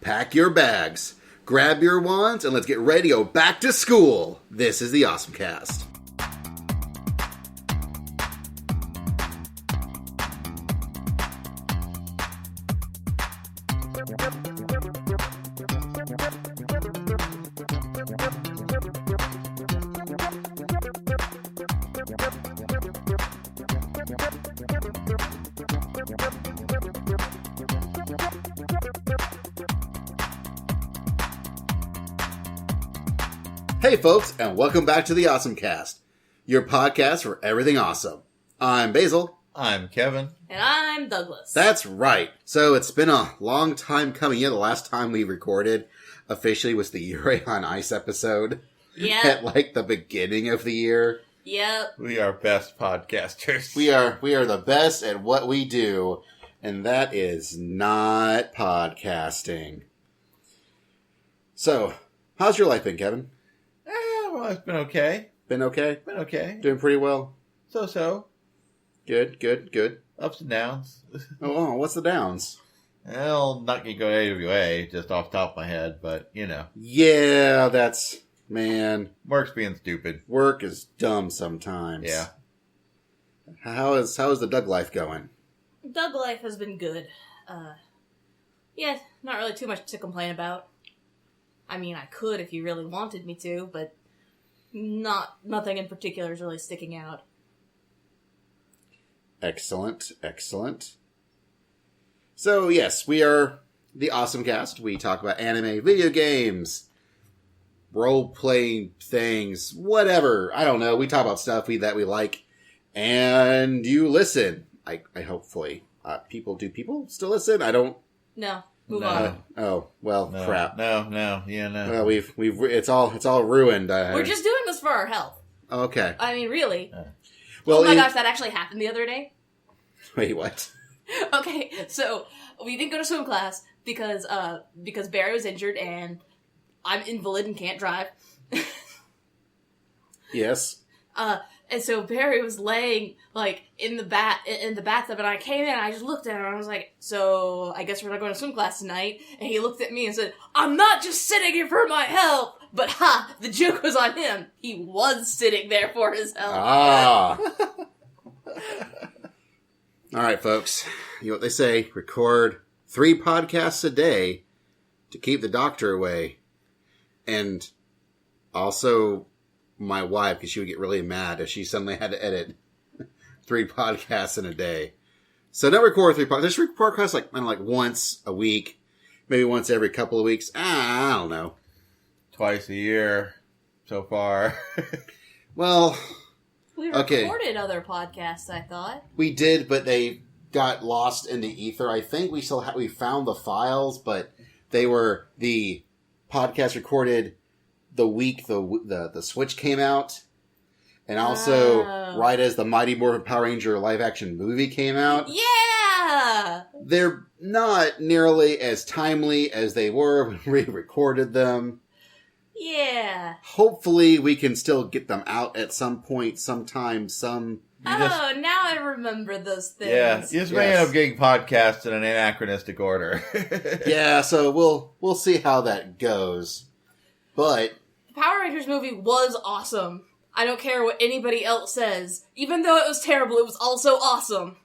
Pack your bags, grab your wands, and let's get ready to go back to school. This is the OSMcast. Hey folks, and welcome back to the OSMcast, your podcast for everything awesome. I'm Basil. I'm Kevin. And I'm Douglas. That's right. So it's been a long time coming. Yeah, the last time we recorded officially was the Uri on Ice episode. Yeah. At like the beginning of the year. Yep. We are best podcasters. We are the best at what we do, and that is not podcasting. So, how's your life been, Kevin? Well, it's been okay. Been okay? Been okay. Doing pretty well? So. Good. Ups and downs. Oh, what's the downs? Well, not gonna go AWA, just off the top of my head, but, you know. Yeah, that's... Man. Work's being stupid. Work is dumb sometimes. Yeah. How is the Doug life going? Doug life has been good. Yeah, not really too much to complain about. I mean, I could if you really wanted me to, but nothing in particular is really sticking out. Excellent. So, yes, we are the OSMcast. We talk about anime, video games, role-playing things, whatever. I don't know. We talk about stuff that we like, and you listen. I hopefully. Do people still listen? I don't... No. Move on. Oh, well, No, crap. No. Well, it's all ruined. We're just doing this for our health. Okay. I mean, really. Well, oh my gosh, that actually happened the other day. Wait, what? Okay, so we didn't go to swim class because Barry was injured and I'm invalid and can't drive. Yes. And so Barry was laying, like, in the bathtub, and I came in, and I just looked at him, and I was like, so, I guess we're not going to swim class tonight. And he looked at me and said, I'm not just sitting here for my health! But ha! The joke was on him. He was sitting there for his health. Ah! Alright, folks. You know what they say, record 3 podcasts a day to keep the doctor away. And also... my wife, because she would get really mad if she suddenly had to edit 3 podcasts in a day. So don't record 3 podcasts. Just record podcasts like once a week, maybe once every couple of weeks. I don't know. Twice a year so far. Well, We okay. recorded other podcasts, I thought. We did, but they got lost in the ether. I think we still we found the files, but they were the podcast recorded the week the Switch came out, and also right as the Mighty Morphin Power Ranger live action movie came out. Yeah! They're not nearly as timely as they were when we recorded them. Yeah. Hopefully we can still get them out at some point, sometime, Now I remember those things. Yeah, you just may end up getting podcasts in an anachronistic order. Yeah, so we'll see how that goes. But The Power Rangers movie was awesome. I don't care what anybody else says. Even though it was terrible, it was also awesome.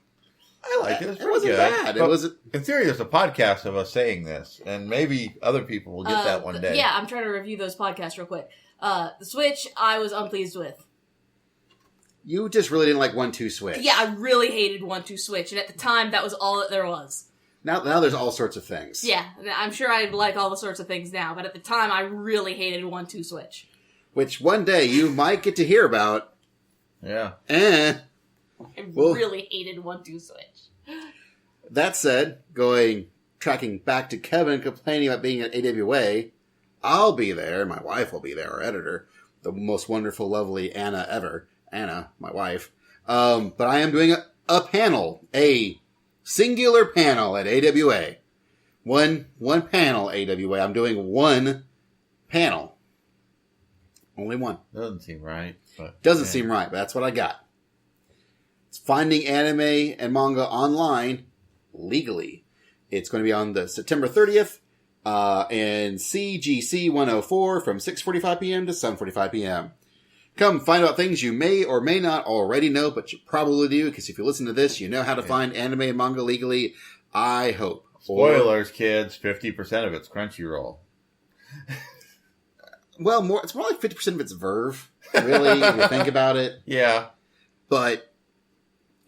I like it. It was pretty wasn't good. bad. It But wasn't. in theory, there's a podcast of us saying this, and maybe other people will get that one day. Yeah, I'm trying to review those podcasts real quick. The Switch, I was unpleased with. You just really didn't like 1-2 Switch. Yeah, I really hated 1-2 Switch, and at the time, that was all that there was. Now there's all sorts of things. Yeah, I'm sure I like all the sorts of things now, but at the time, I really hated 1-2 Switch. Which one day you might get to hear about. Yeah. I really hated 1-2 Switch. That said, tracking back to Kevin complaining about being at AWA, I'll be there, my wife will be there, our editor, the most wonderful, lovely Anna ever. Anna, my wife. But I am doing a panel, a singular panel at AWA. One panel, AWA. I'm doing one panel. Only one. Doesn't seem right. But, Doesn't seem right, but that's what I got. It's finding anime and manga online legally. It's going to be on the September 30th. and CGC 104 from 6:45 p.m. to 7:45 p.m. Come find out things you may or may not already know, but you probably do, because if you listen to this, you know how to find anime and manga legally, I hope. Spoilers, kids, 50% of it's Crunchyroll. Well, it's more like 50% of it's Verve, really, if you think about it. Yeah. But,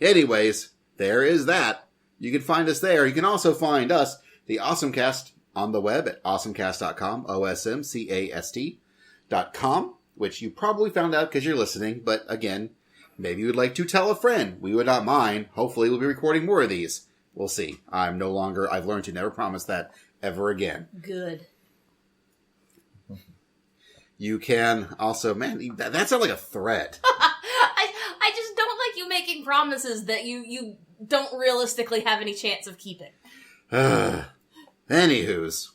anyways, there is that. You can find us there. You can also find us, the OSMcast, on the web at awesomecast.com, OSMcast.com, which you probably found out because you're listening, but again, maybe you would like to tell a friend. We would not mind. Hopefully we'll be recording more of these. We'll see. I've learned to never promise that ever again. Good. You can also, man, that sounds like a threat. I just don't like you making promises that you don't realistically have any chance of keeping. Anywho's,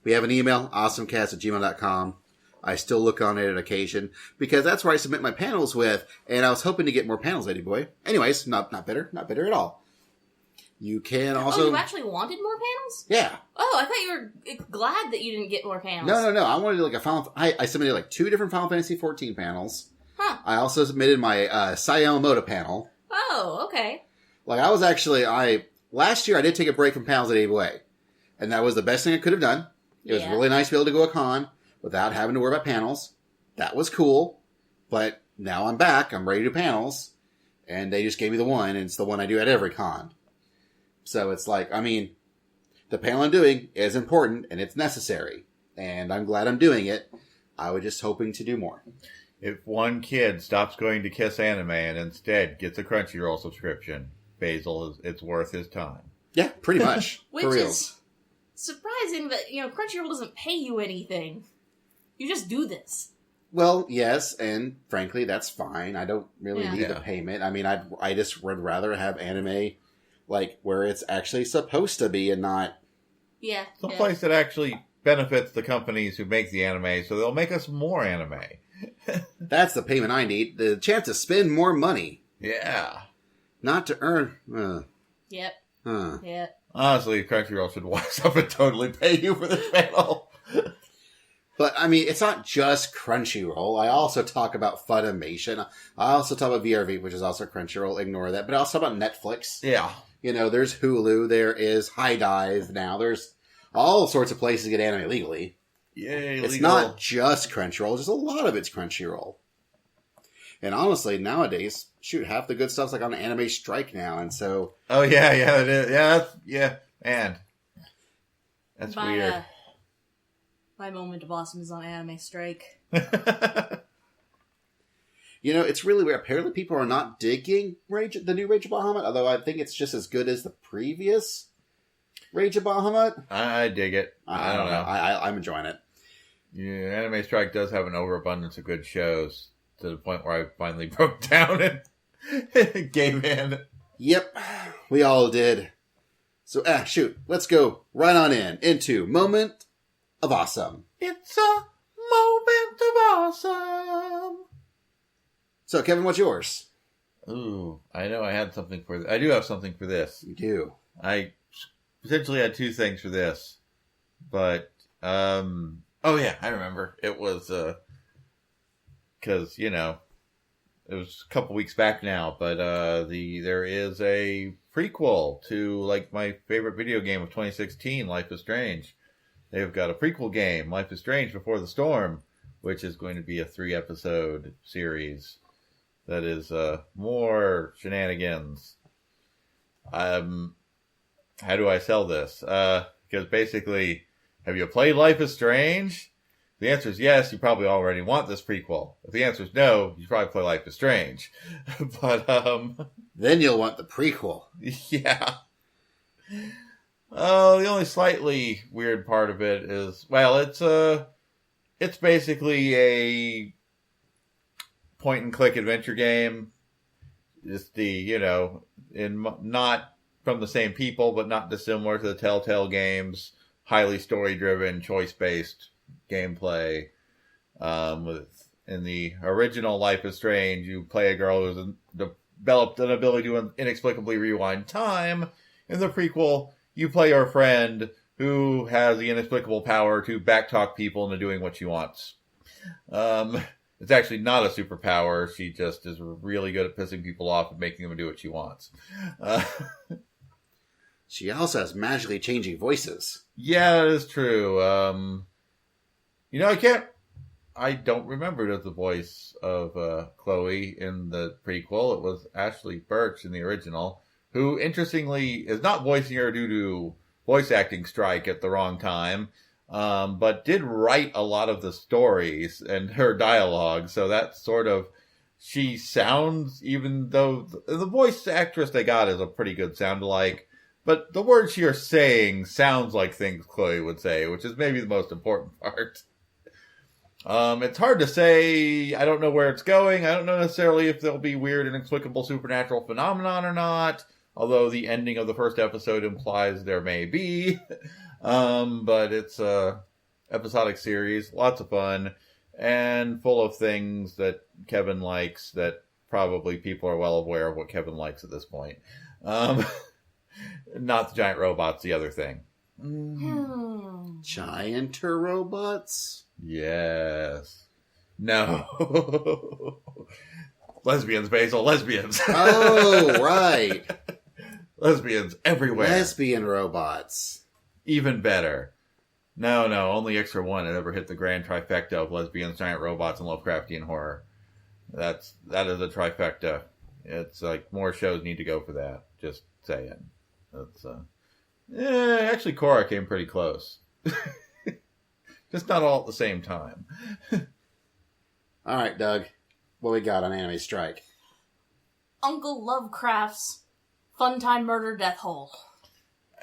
we have an email, awesomecast@gmail.com. I still look on it on occasion, because that's where I submit my panels with, and I was hoping to get more panels, Eddie Boy. Anyways, not bitter at all. You can also... Oh, you actually wanted more panels? Yeah. Oh, I thought you were glad that you didn't get more panels. No. I wanted like a Final... I submitted like 2 different Final Fantasy 14 panels. Huh. I also submitted my Yamamoto panel. Oh, okay. Like, I was actually... Last year, I did take a break from panels at AWA. And that was the best thing I could have done. It was really nice to be able to go to a con without having to worry about panels. That was cool. But now I'm back. I'm ready to do panels. And they just gave me the one, and it's the one I do at every con. So it's like, I mean, the panel I'm doing is important, and it's necessary. And I'm glad I'm doing it. I was just hoping to do more. If one kid stops going to Kiss Anime and instead gets a Crunchyroll subscription, Basil, it's worth his time. Yeah, pretty much. Which for reals. is surprising that, Crunchyroll doesn't pay you anything. You just do this. Well, yes, and frankly, that's fine. I don't really need the payment. I mean, I just would rather have anime like where it's actually supposed to be and not... Yeah. Someplace that actually benefits the companies who make the anime, so they'll make us more anime. That's the payment I need. The chance to spend more money. Yeah. Not to earn... Yep. Yep. Honestly, Crunchyroll should wise up and totally pay you for this panel. But, I mean, it's not just Crunchyroll. I also talk about Funimation. I also talk about VRV, which is also Crunchyroll. Ignore that. But I also talk about Netflix. Yeah. There's Hulu. There is High Dive now. There's all sorts of places to get anime legally. Yay, it's legal. not just Crunchyroll. Just a lot of it's Crunchyroll. And honestly, nowadays, half the good stuff's like on Anime Strike now. And so... Oh, yeah, it is. Yeah, and... That's weird. My moment of awesome is on Anime Strike. It's really weird. Apparently people are not digging the new Rage of Bahamut, although I think it's just as good as the previous Rage of Bahamut. I dig it. I don't know. I'm enjoying it. Yeah, Anime Strike does have an overabundance of good shows to the point where I finally broke down and gave in. Yep, we all did. So, let's go right on into Moment of Awesome. It's a moment of awesome. So, Kevin, what's yours? Ooh, I know I had something for... I do have something for this. You do. I potentially had 2 things for this. But, oh yeah, I remember. It was, because, it was a couple weeks back now, but, there is a prequel to, like, my favorite video game of 2016, Life is Strange. They've got a prequel game, Life is Strange Before the Storm, which is going to be a 3-episode series that is more shenanigans. How do I sell this? Because basically, have you played Life is Strange? If the answer is yes, you probably already want this prequel. If the answer is no, you probably play Life is Strange. But, then you'll want the prequel. Yeah. The only slightly weird part of it is, well, it's basically a point-and-click adventure game. It's not from the same people, but not dissimilar to the Telltale games. Highly story-driven, choice-based gameplay. In the original Life is Strange, you play a girl who's developed an ability to inexplicably rewind time. In the prequel, you play your friend who has the inexplicable power to backtalk people into doing what she wants. It's actually not a superpower. She just is really good at pissing people off and making them do what she wants. She also has magically changing voices. Yeah, that is true. I don't remember it as the voice of Chloe in the prequel. It was Ashley Birch in the original, who, interestingly, is not voicing her due to voice acting strike at the wrong time, but did write a lot of the stories and her dialogue, so that's sort of... She sounds, even though the voice actress they got is a pretty good sound-alike, but the words she is saying sounds like things Chloe would say, which is maybe the most important part. It's hard to say. I don't know where it's going. I don't know necessarily if there'll be weird, inexplicable supernatural phenomenon or not, although the ending of the first episode implies there may be. But it's a episodic series, lots of fun, and full of things that Kevin likes that probably people are well aware of what Kevin likes at this point. Not the giant robots, the other thing. Giant robots? Yes. No. Lesbians, Basil, lesbians. Oh, right. Lesbians everywhere. Lesbian robots. Even better. No, only Extra One had ever hit the grand trifecta of lesbians, giant robots, and Lovecraftian horror. That is a trifecta. It's like more shows need to go for that. Just saying. That's actually Korra came pretty close. Just not all at the same time. All right, Doug. What we got on Anime Strike? Uncle Lovecraft's Funtime Murder Death Hole.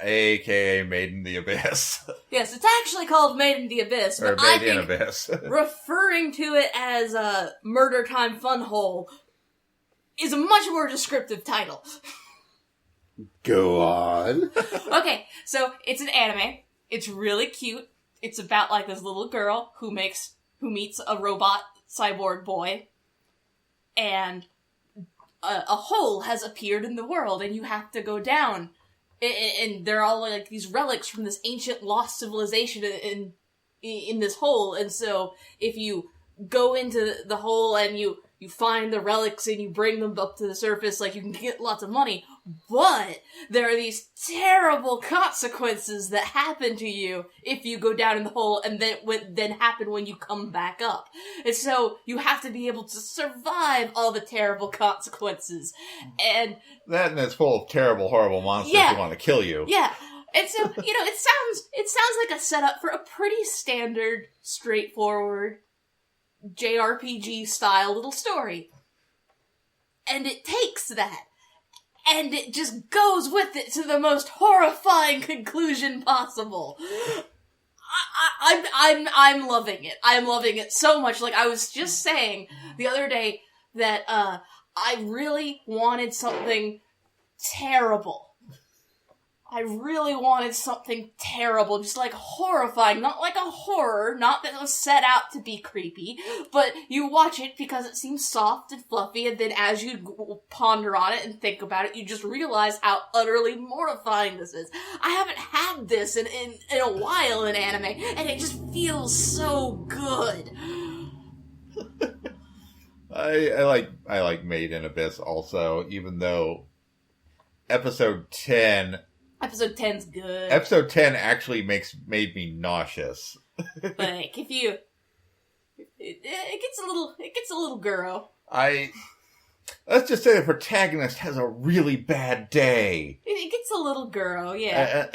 A.K.A. Made in the Abyss. Yes, it's actually called Made in the Abyss. Or But Made I think in Abyss. referring to it as a Murder Time Fun Hole is a much more descriptive title. Go on. Okay, so it's an anime. It's really cute. It's about like this little girl who meets a robot cyborg boy, and a hole has appeared in the world, and you have to go down. And they're all like these relics from this ancient lost civilization in this hole. And so if you go into the hole and you find the relics and you bring them up to the surface, like, you can get lots of money. But there are these terrible consequences that happen to you if you go down in the hole, and then happen when you come back up. And so you have to be able to survive all the terrible consequences. And it's full of terrible, horrible monsters who want to kill you. Yeah. And so, it sounds like a setup for a pretty standard, straightforward JRPG style little story. And it takes that, and it just goes with it to the most horrifying conclusion possible. I'm loving it. I'm loving it so much. Like, I was just saying the other day that I really wanted something terrible. I really wanted something terrible, just like horrifying, not like a horror, not that it was set out to be creepy, but you watch it because it seems soft and fluffy, and then as you ponder on it and think about it, you just realize how utterly mortifying this is. I haven't had this in a while in anime, and it just feels so good. I like Made in Abyss also, even though Episode 10's good. Episode 10 actually made me nauseous. Like, if you... It gets a little girl. Let's just say the protagonist has a really bad day. It gets a little girl, yeah.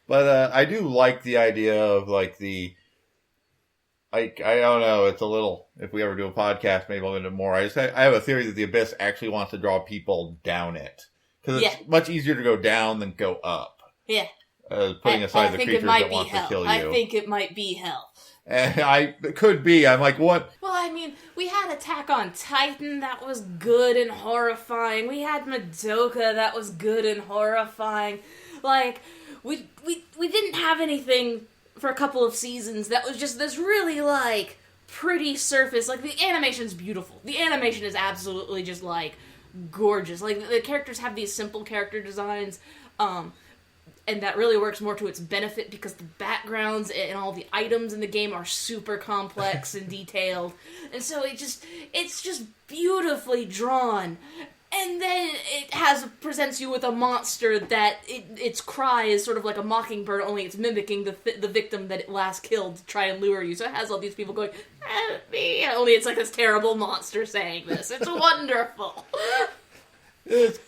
But I do like the idea of, like, I don't know, it's a little... If we ever do a podcast, maybe we'll get into more. I have a theory that the Abyss actually wants to draw people down it. Because it's much easier to go down than go up. Yeah. Putting aside the creatures that want to kill you. I think it might be hell. And it could be. I'm like, what? Well, I mean, we had Attack on Titan that was good and horrifying. We had Madoka that was good and horrifying. Like, we didn't have anything for a couple of seasons that was just this really, like, pretty surface. Like, the animation's beautiful. The animation is absolutely just, like, gorgeous. Like, the characters have these simple character designs. and that really works more to its benefit because the backgrounds and all the items in the game are super complex and detailed, and so it's just beautifully drawn. And then it presents you with a monster that its cry is sort of like a mockingbird, only it's mimicking the victim that it last killed to try and lure you. So it has all these people going, "Help me," only it's like this terrible monster saying this. It's wonderful. It's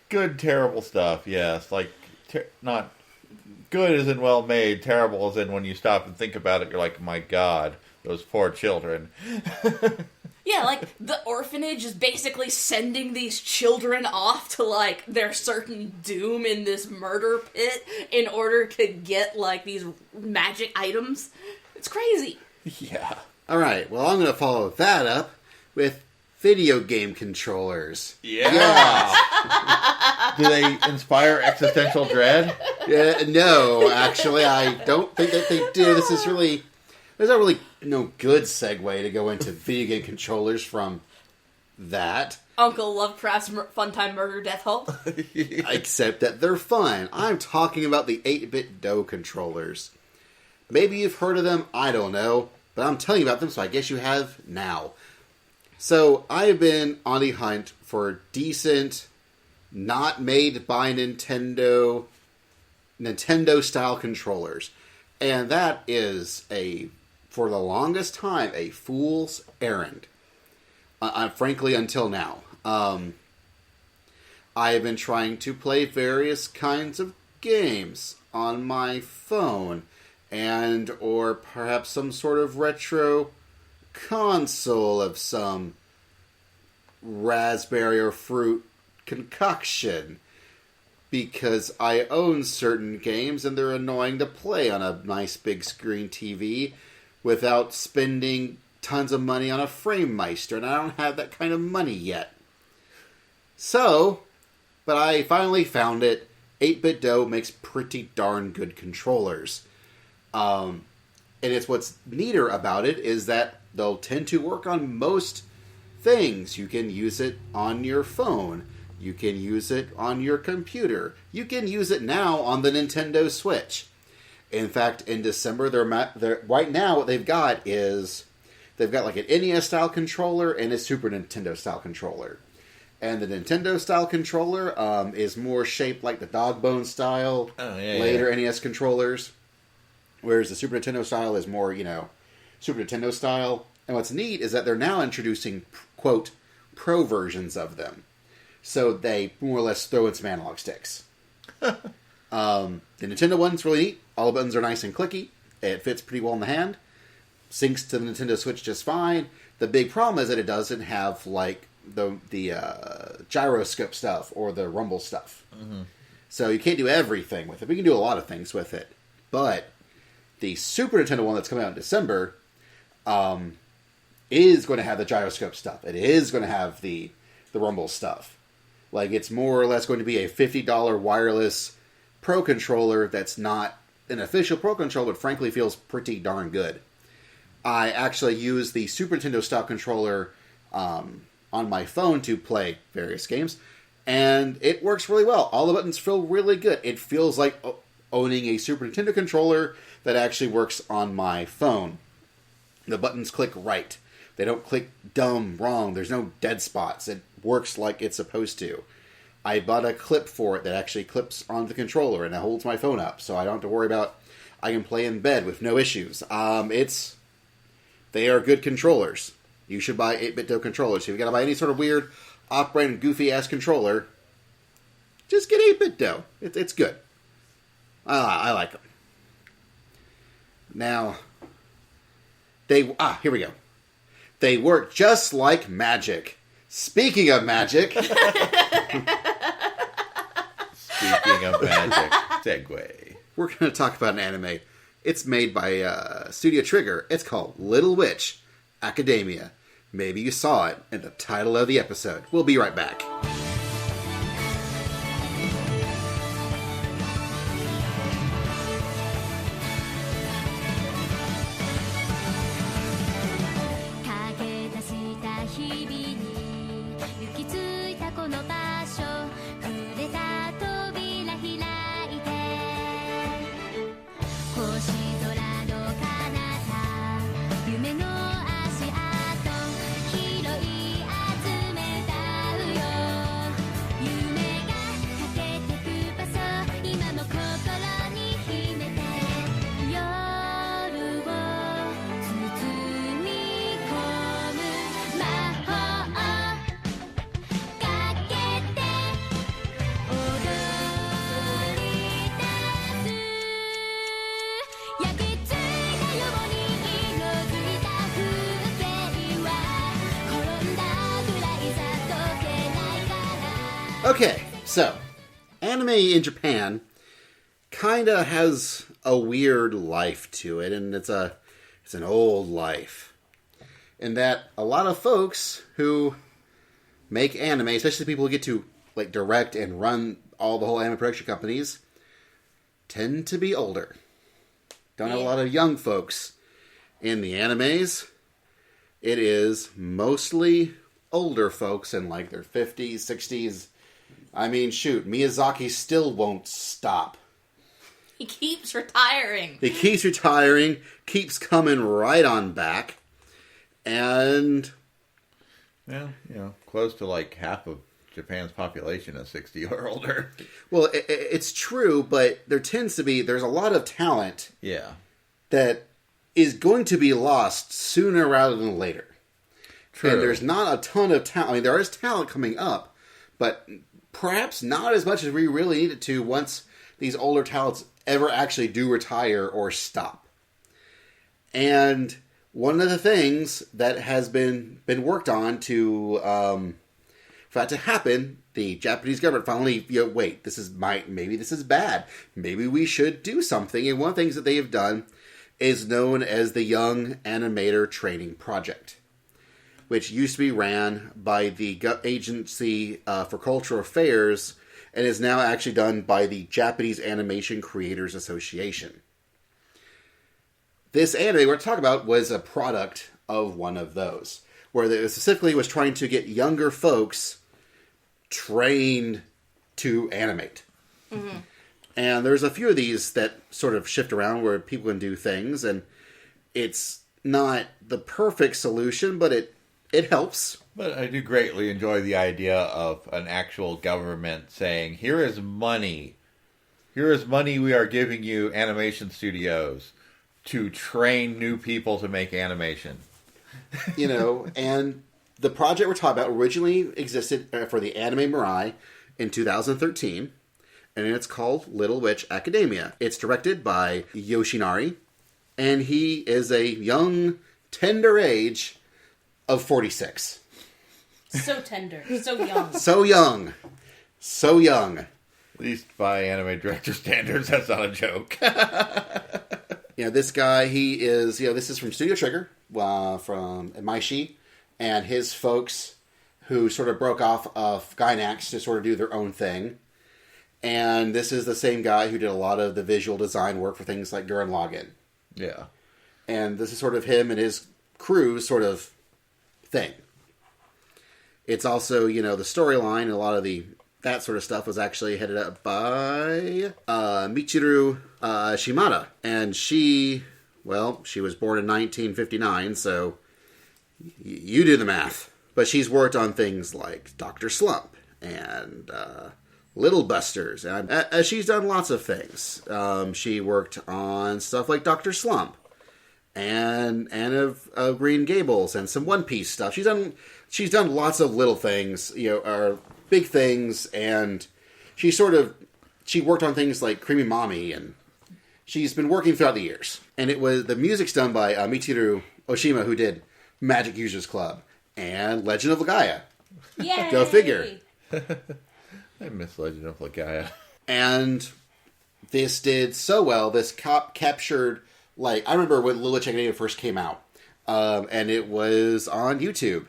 good, terrible stuff, yes. Like, not good as in well made, terrible as in when you stop and think about it, you're like, my God, those poor children. Yeah, like, the orphanage is basically sending these children off to, like, their certain doom in this murder pit in order to get, like, these magic items. It's crazy. Yeah. Alright, well, I'm going to follow that up with video game controllers. Yeah. Do they inspire existential dread? Yeah, no, actually, I don't think that they do. There's not really no good segue to go into video game controllers from that. Uncle Lovecraft's Funtime Murder Death Hope. Except that they're fun. I'm talking about the 8-bit DOE controllers. Maybe you've heard of them, I don't know. But I'm telling you about them, so I guess you have now. So, I've been on the hunt for decent, not made by Nintendo-style controllers. And that is for the longest time, a fool's errand. Frankly, until now. I have been trying to play various kinds of games on my phone, or perhaps some sort of retro console of some raspberry or fruit concoction. Because I own certain games and they're annoying to play on a nice big screen TV without spending tons of money on a FrameMeister, and I don't have that kind of money yet. So, but I finally found it. 8-bit DOE makes pretty darn good controllers. And it's what's neater about it is that they'll tend to work on most things. You can use it on your phone. You can use it on your computer. You can use it now on the Nintendo Switch. In fact, in December, they're right now what they've got is they've got like an NES-style controller and a Super Nintendo-style controller. And the Nintendo-style controller is more shaped like the dog bone style later NES controllers. Whereas the Super Nintendo style is more, Super Nintendo style. And what's neat is that they're now introducing, quote, pro versions of them. So they more or less throw in some analog sticks. The Nintendo one's really neat. All the buttons are nice and clicky. It fits pretty well in the hand. Syncs to the Nintendo Switch just fine. The big problem is that it doesn't have like the gyroscope stuff or the rumble stuff. Mm-hmm. So you can't do everything with it. We can do a lot of things with it. But the Super Nintendo one that's coming out in December is going to have the gyroscope stuff. It is going to have the rumble stuff. Like, it's more or less going to be a $50 wireless Pro controller that's not an official Pro controller, but frankly feels pretty darn good. I actually use the Super Nintendo style controller on my phone to play various games, and it works really well. All the buttons feel really good. It feels like owning a Super Nintendo controller that actually works on my phone. The buttons click right. They don't click dumb, wrong. There's no dead spots. It works like it's supposed to. I bought a clip for it that actually clips onto the controller and it holds my phone up, so I don't have to worry about. I can play in bed with no issues. They are good controllers. You should buy 8-bit DOE controllers. If you gotta buy any sort of weird, off-brand, goofy-ass controller, just get 8-bit DOE. It's good. I like them. Now, here we go. They work just like magic. Speaking of magic... Speaking of magic, segue. We're going to talk about an anime. It's made by Studio Trigger. It's called Little Witch Academia. Maybe you saw it in the title of the episode. We'll be right back. Okay, so anime in Japan kinda has a weird life to it, and it's an old life. In that a lot of folks who make anime, especially people who get to like direct and run all the whole anime production companies, tend to be older. Don't have a lot of young folks in the animes. It is mostly older folks in like their 50s, 60s. I mean, shoot, Miyazaki still won't stop. He keeps retiring. He keeps retiring, keeps coming right on back. And... Well, close to like half of Japan's population is 60 or older. Well, it's true, but there's a lot of talent that is going to be lost sooner rather than later. True. And there's not a ton of talent. I mean, there is talent coming up, but perhaps not as much as we really need it to once these older talents ever actually do retire or stop. And one of the things that has been worked on for that to happen, the Japanese government finally, wait, maybe this is bad. Maybe we should do something. And one of the things that they have done is known as the Young Animator Training Project, which used to be ran by the Agency for Cultural Affairs and is now actually done by the Japanese Animation Creators Association. This anime we're talking about was a product of one of those, where it specifically was trying to get younger folks trained to animate. Mm-hmm. And there's a few of these that sort of shift around where people can do things, and it's not the perfect solution, but it helps. But I do greatly enjoy the idea of an actual government saying, here is money. Here is money we are giving you, animation studios, to train new people to make animation. And the project we're talking about originally existed for the Anime Mirai in 2013, and it's called Little Witch Academia. It's directed by Yoshinari, and he is a young, tender age of 46. So tender. So young. So young. So young. At least by anime director standards, that's not a joke. This guy, he is, this is from Studio Trigger, from Maishi, and his folks who sort of broke off of Gainax to sort of do their own thing. And this is the same guy who did a lot of the visual design work for things like Gurren Lagann. Yeah. And this is sort of him and his crew's sort of thing. It's also, the storyline and a lot of that sort of stuff was actually headed up by Michiru Shimada. And she was born in 1959, so you do the math. But she's worked on things like Dr. Slump and Little Busters. And she's done lots of things. She worked on stuff like Dr. Slump and of Green Gables and some One Piece stuff. She's done lots of little things, or big things, and she worked on things like Creamy Mommy, and she's been working throughout the years. And the music's done by Michiru Oshima, who did Magic Users Club and Legend of Legaia. Yay! Go figure. I miss Legend of Legaia. And this did so well. This captured, I remember when Little Witch Academia first came out, and it was on YouTube.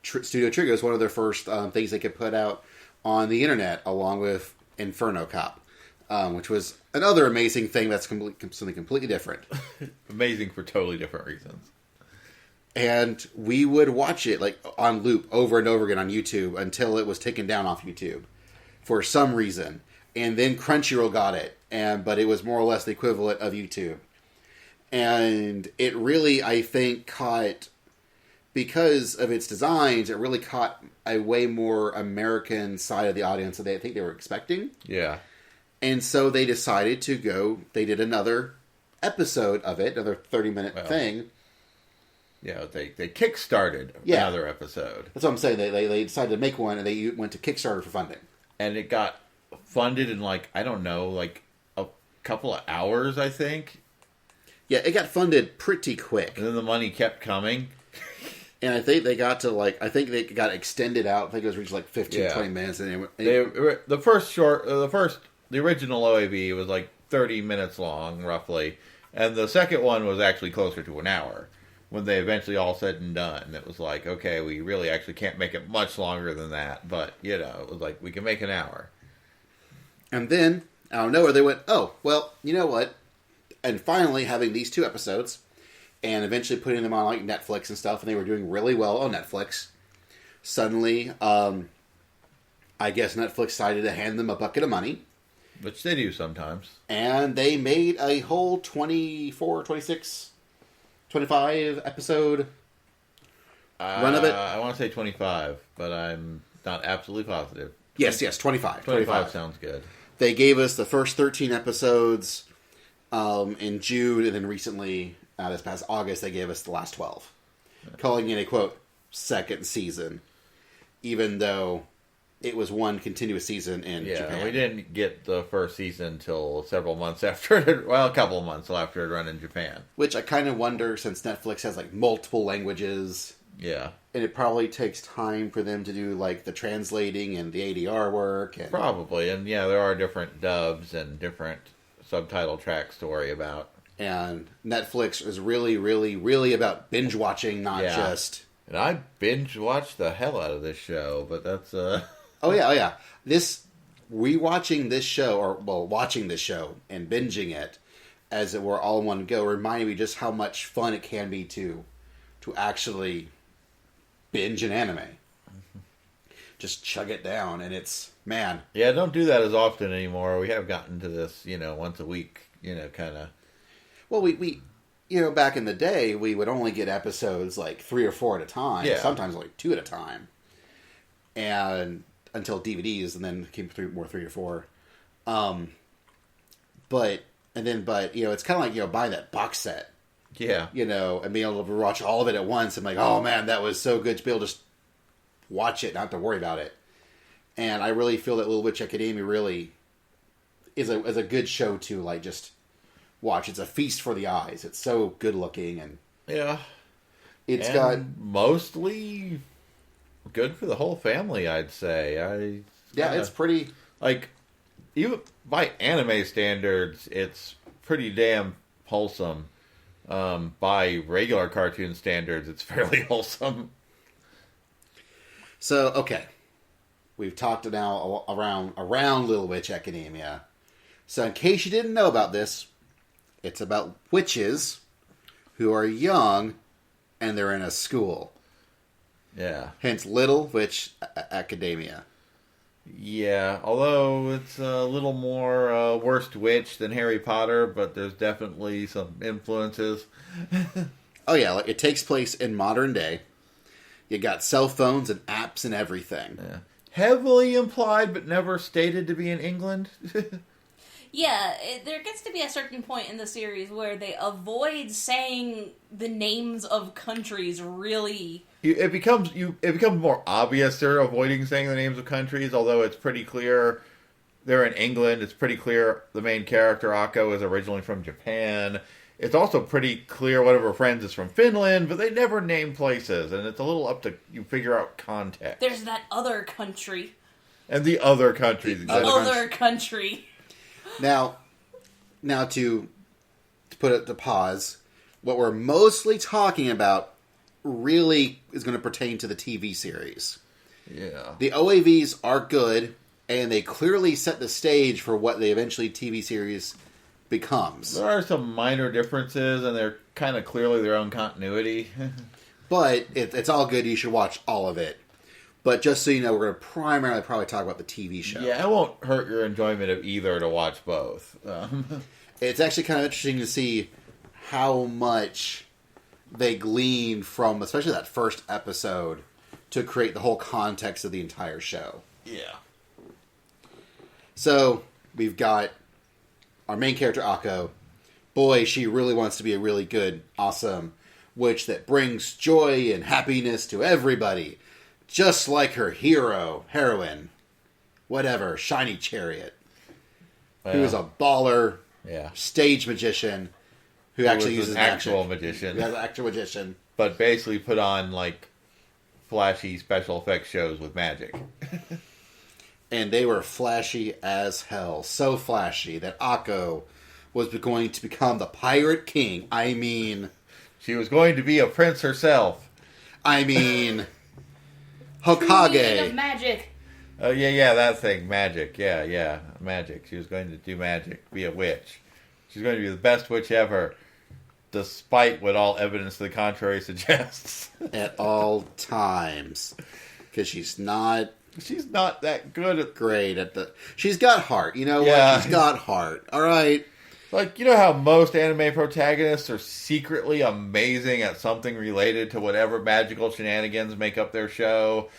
Studio Trigger was one of their first things they could put out on the internet, along with Inferno Cop, which was another amazing thing that's something completely different. Amazing for totally different reasons. And we would watch it on loop over and over again on YouTube until it was taken down off YouTube for some reason. And then Crunchyroll got it, but it was more or less the equivalent of YouTube. And it really, I think, caught... Because of its designs, it really caught a way more American side of the audience than I think they were expecting. Yeah. And so they decided to go... They did another episode of it, another 30-minute thing. Yeah, they kickstarted another episode. That's what I'm saying. They decided to make one, and they went to Kickstarter for funding. And it got funded in, a couple of hours, I think. Yeah, it got funded pretty quick. And then the money kept coming. And I think they got to I think they got extended out. I think it was reached 15, 20 minutes. And the original OAV was 30 minutes long, roughly. And the second one was actually closer to an hour. When they eventually all said and done, it was okay, we really actually can't make it much longer than that. But, it was we can make an hour. And then, out of nowhere, they went, oh, well, you know what? And finally having these 2 episodes... and eventually putting them on Netflix and stuff, and they were doing really well on Netflix. Suddenly, I guess Netflix decided to hand them a bucket of money. Which they do sometimes. And they made a whole 24, 26, 25 episode run of it. I want to say 25, but I'm not absolutely positive. Yes, 25. 25 sounds good. They gave us the first 13 episodes in June, and then recently... this past August, they gave us the last 12. Calling it a, quote, second season. Even though it was one continuous season in Japan. We didn't get the first season until several months after a couple of months after it run in Japan. Which I kind of wonder, since Netflix has, multiple languages. Yeah. And it probably takes time for them to do, the translating and the ADR work. And... Probably. And, there are different dubs and different subtitle tracks to worry about. And Netflix is really, really, really about binge watching, not just... And I binge watched the hell out of this show, but that's... Oh, yeah. Watching this show and binging it, as it were all in one go, reminded me just how much fun it can be to actually binge an anime. Just chug it down, and it's... Man. Yeah, don't do that as often anymore. We have gotten to this, once a week, kind of... Well, we back in the day, we would only get episodes 3 or 4 at a time. Yeah. Sometimes 2 at a time. And until DVDs, and then came 3 or 4. But it's kind of buying that box set. Yeah. And being able to watch all of it at once. I'm oh man, that was so good to be able to just watch it, not have to worry about it. And I really feel that Little Witch Academia really is a good show to just... watch. It's a feast for the eyes. It's so good looking, and it's got mostly good for the whole family, I'd say. It's pretty even by anime standards, it's pretty damn wholesome. By regular cartoon standards, it's fairly wholesome. So okay, we've talked now around Little Witch Academia. So in case you didn't know about this. It's about witches who are young and they're in a school. Yeah. Hence Little Witch Academia. Yeah, although it's a little more worst witch than Harry Potter, but there's definitely some influences. Oh yeah, it takes place in modern day. You got cell phones and apps and everything. Yeah. Heavily implied but never stated to be in England. Yeah, there gets to be a certain point in the series where they avoid saying the names of countries really. It becomes more obvious they're avoiding saying the names of countries, although it's pretty clear they're in England. It's pretty clear the main character, Akko, is originally from Japan. It's also pretty clear one of her friends is from Finland, but they never name places, and it's a little up to you figure out context. There's that other country. And the other country. Other country. Now to put it to pause, what we're mostly talking about really is going to pertain to the TV series. Yeah. The OAVs are good, and they clearly set the stage for what the eventually TV series becomes. There are some minor differences, and they're kind of clearly their own continuity. But it's all good. You should watch all of it. But just so you know, we're going to primarily probably talk about the TV show. Yeah, it won't hurt your enjoyment of either to watch both. It's actually kind of interesting to see how much they glean from, especially that first episode, to create the whole context of the entire show. Yeah. So, we've got our main character, Akko. Boy, she really wants to be a really good, awesome witch that brings joy and happiness to everybody. Just like her heroine, whatever, Shiny Chariot, who is a baller, stage magician, who actually uses an actual magician. Yeah, an actual magician. But basically put on, like, flashy special effects shows with magic. And they were flashy as hell. So flashy that Akko was going to become the Pirate King. I mean... She was going to be a prince herself. I mean... Queen Hokage. of magic. Yeah, that thing. Magic. Yeah. Magic. She was going to do magic. Be a witch. She's going to be the best witch ever. Despite what all evidence to the contrary suggests. At all times. Because she's not that good at... great at the... She's got heart. You know Yeah. what? She's got heart. All right. Like, you know how most anime protagonists are secretly amazing at something related to whatever magical shenanigans make up their show?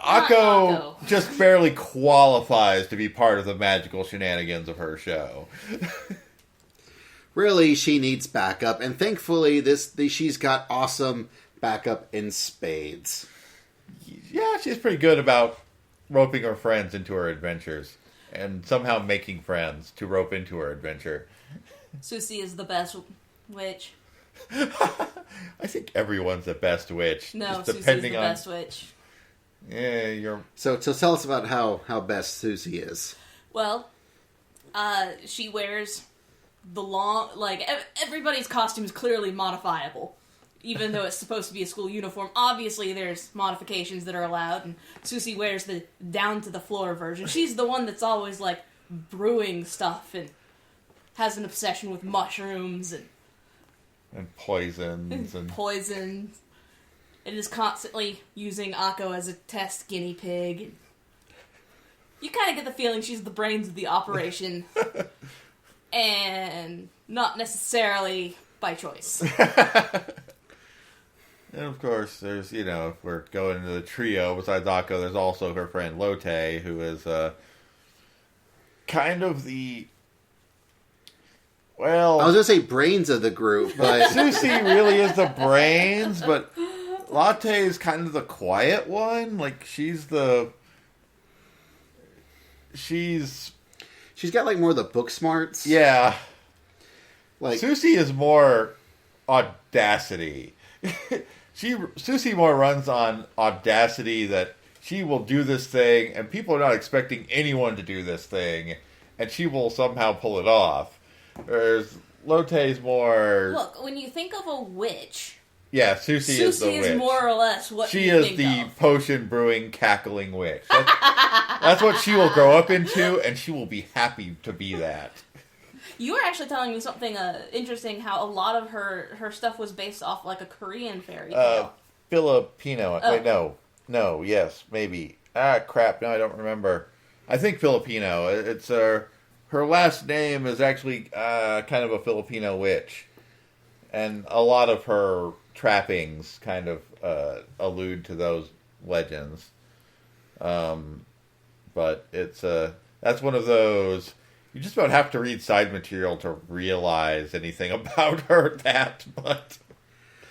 Akko just barely qualifies to be part of the magical shenanigans of her show. Really, she needs backup. And thankfully, she's got awesome backup in spades. Yeah, she's pretty good about roping her friends into her adventures. And somehow making friends to rope into her adventure. Susie is the best witch. I think everyone's the best witch. No, just Susie's depending the on... best witch. Yeah, you're... So tell us about how best Susie is. Well, she wears the long... Like, everybody's costume is clearly modifiable. Even though it's supposed to be a school uniform, obviously there's modifications that are allowed, and Susie wears the down-to-the-floor version. She's the one that's always, like, brewing stuff, and has an obsession with mushrooms, And poisons. And poisons, and is constantly using Akko as a test guinea pig. You kind of get the feeling she's the brains of the operation, and not necessarily by choice. And of course, there's, if we're going into the trio, besides Akko, there's also her friend Lotte, who is kind of the... Well... I was going to say brains of the group, but... Susie really is the brains, but Lotte is kind of the quiet one. Like, she's got, like, more of the book smarts. Yeah. Like Susie is more audacity. Susie more runs on audacity that she will do this thing, and people are not expecting anyone to do this thing, and she will somehow pull it off. Whereas Lotte's more... Look, when you think of a witch... Yeah, Susie is the witch. Susie is more or less what she you is think the of. potion brewing, cackling witch. That's what she will grow up into, and she will be happy to be that. You were actually telling me something interesting, how a lot of her stuff was based off, like, a Korean fairy tale. Filipino. Oh. Wait, no, yes, maybe. Ah, crap, no, I don't remember. I think Filipino. It's her last name is actually kind of a Filipino witch. And a lot of her trappings kind of allude to those legends. But it's that's one of those... You just about have to read side material to realize anything about her but...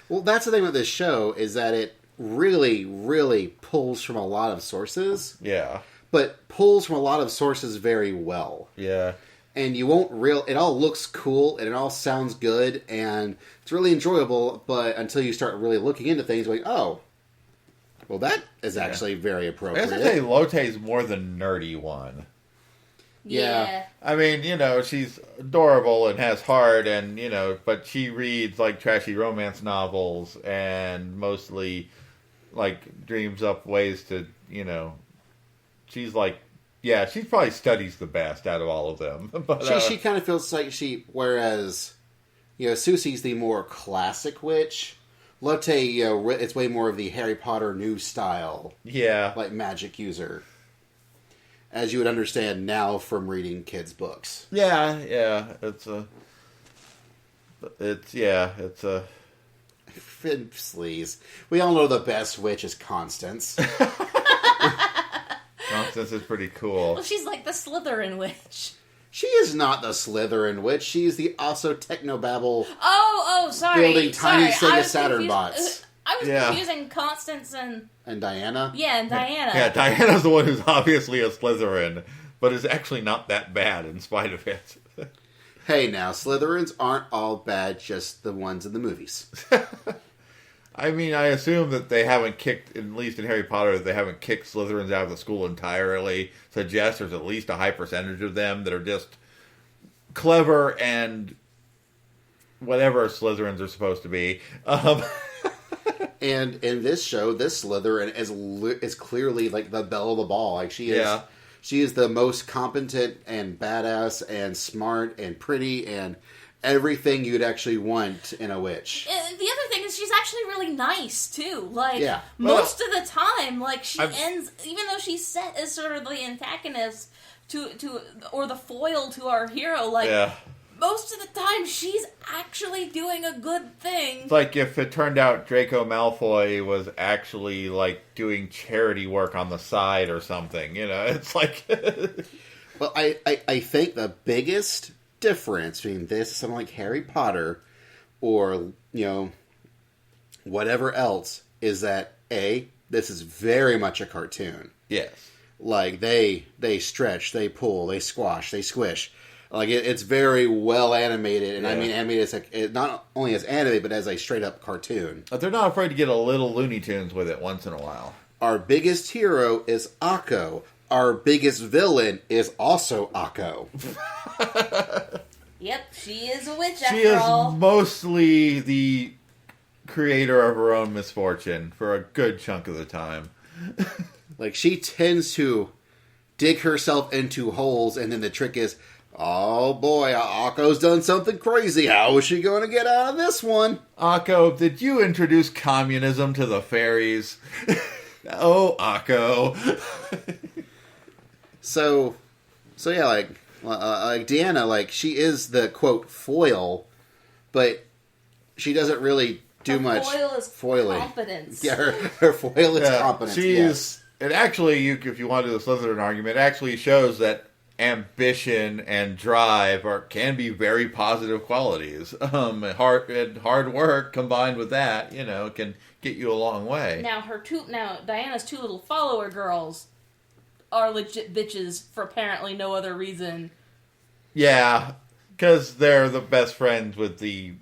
Well, that's the thing with this show, is that it really, really pulls from a lot of sources. Yeah. But pulls from a lot of sources very well. Yeah. And you won't it all looks cool, and it all sounds good, and it's really enjoyable, but until you start really looking into things, going, oh, well, that is actually very appropriate. I guess I'd say Lotte's more the nerdy one. Yeah. I mean, she's adorable and has heart and, but she reads, like, trashy romance novels and mostly, like, dreams up ways to, she's like, yeah, she probably studies the best out of all of them. But she kind of feels like whereas, Susie's the more classic witch. Lotte, it's way more of the Harry Potter new style. Yeah. Like, magic user. As you would understand now from reading kids' books. Yeah, it's Sleaze. We all know the best witch is Constance. Constance is pretty cool. Well, she's like the Slytherin witch. She is not the Slytherin witch. She is the also technobabble sorry. building tiny Sorry. Sega Saturn bots. I was confusing Constance and Diana? Yeah, and Diana. Yeah, Diana's the one who's obviously a Slytherin, but is actually not that bad in spite of it. Hey now, Slytherins aren't all bad, just the ones in the movies. I mean, I assume that they haven't kicked, at least in Harry Potter, that they haven't kicked Slytherins out of the school entirely. Suggests there's at least a high percentage of them that are just clever and whatever Slytherins are supposed to be. And in this show, this Slytherin is clearly like the belle of the ball. Like she is, she is the most competent and badass and smart and pretty and everything you'd actually want in a witch. The other thing is she's actually really nice too. Like most of the time, like she ends, even though she's set as sort of the antagonist to or the foil to our hero. Like most of the time, she's actually doing a good thing. It's like if it turned out Draco Malfoy was actually like doing charity work on the side or something. You know, it's like. Well, I think the biggest difference between this and something like Harry Potter or, you know, whatever else is that, A, this is very much a cartoon. Yes. Like, they stretch, they pull, they squash, they squish. Like, it's very well animated, and I mean animated as like, not only as animated, but as a straight-up cartoon. But they're not afraid to get a little Looney Tunes with it once in a while. Our biggest hero is Akko. Our biggest villain is also Akko. Yep, she is a witch she after all. She is mostly the creator of her own misfortune for a good chunk of the time. Like, she tends to dig herself into holes, and then the trick is, oh boy, Akko's done something crazy. How is she going to get out of this one? Akko, did you introduce communism to the fairies? Oh, Akko. So yeah, like Deanna, like, she is the, quote, foil, but she doesn't really do much foiling. Competence. Yeah, her foil is competence. It actually, if you want to do the Slytherin argument, it actually shows that ambition and drive can be very positive qualities. Hard work combined with that, you know, can get you a long way. Now Diana's two little follower girls are legit bitches for apparently no other reason. Yeah, because they're the best friends with the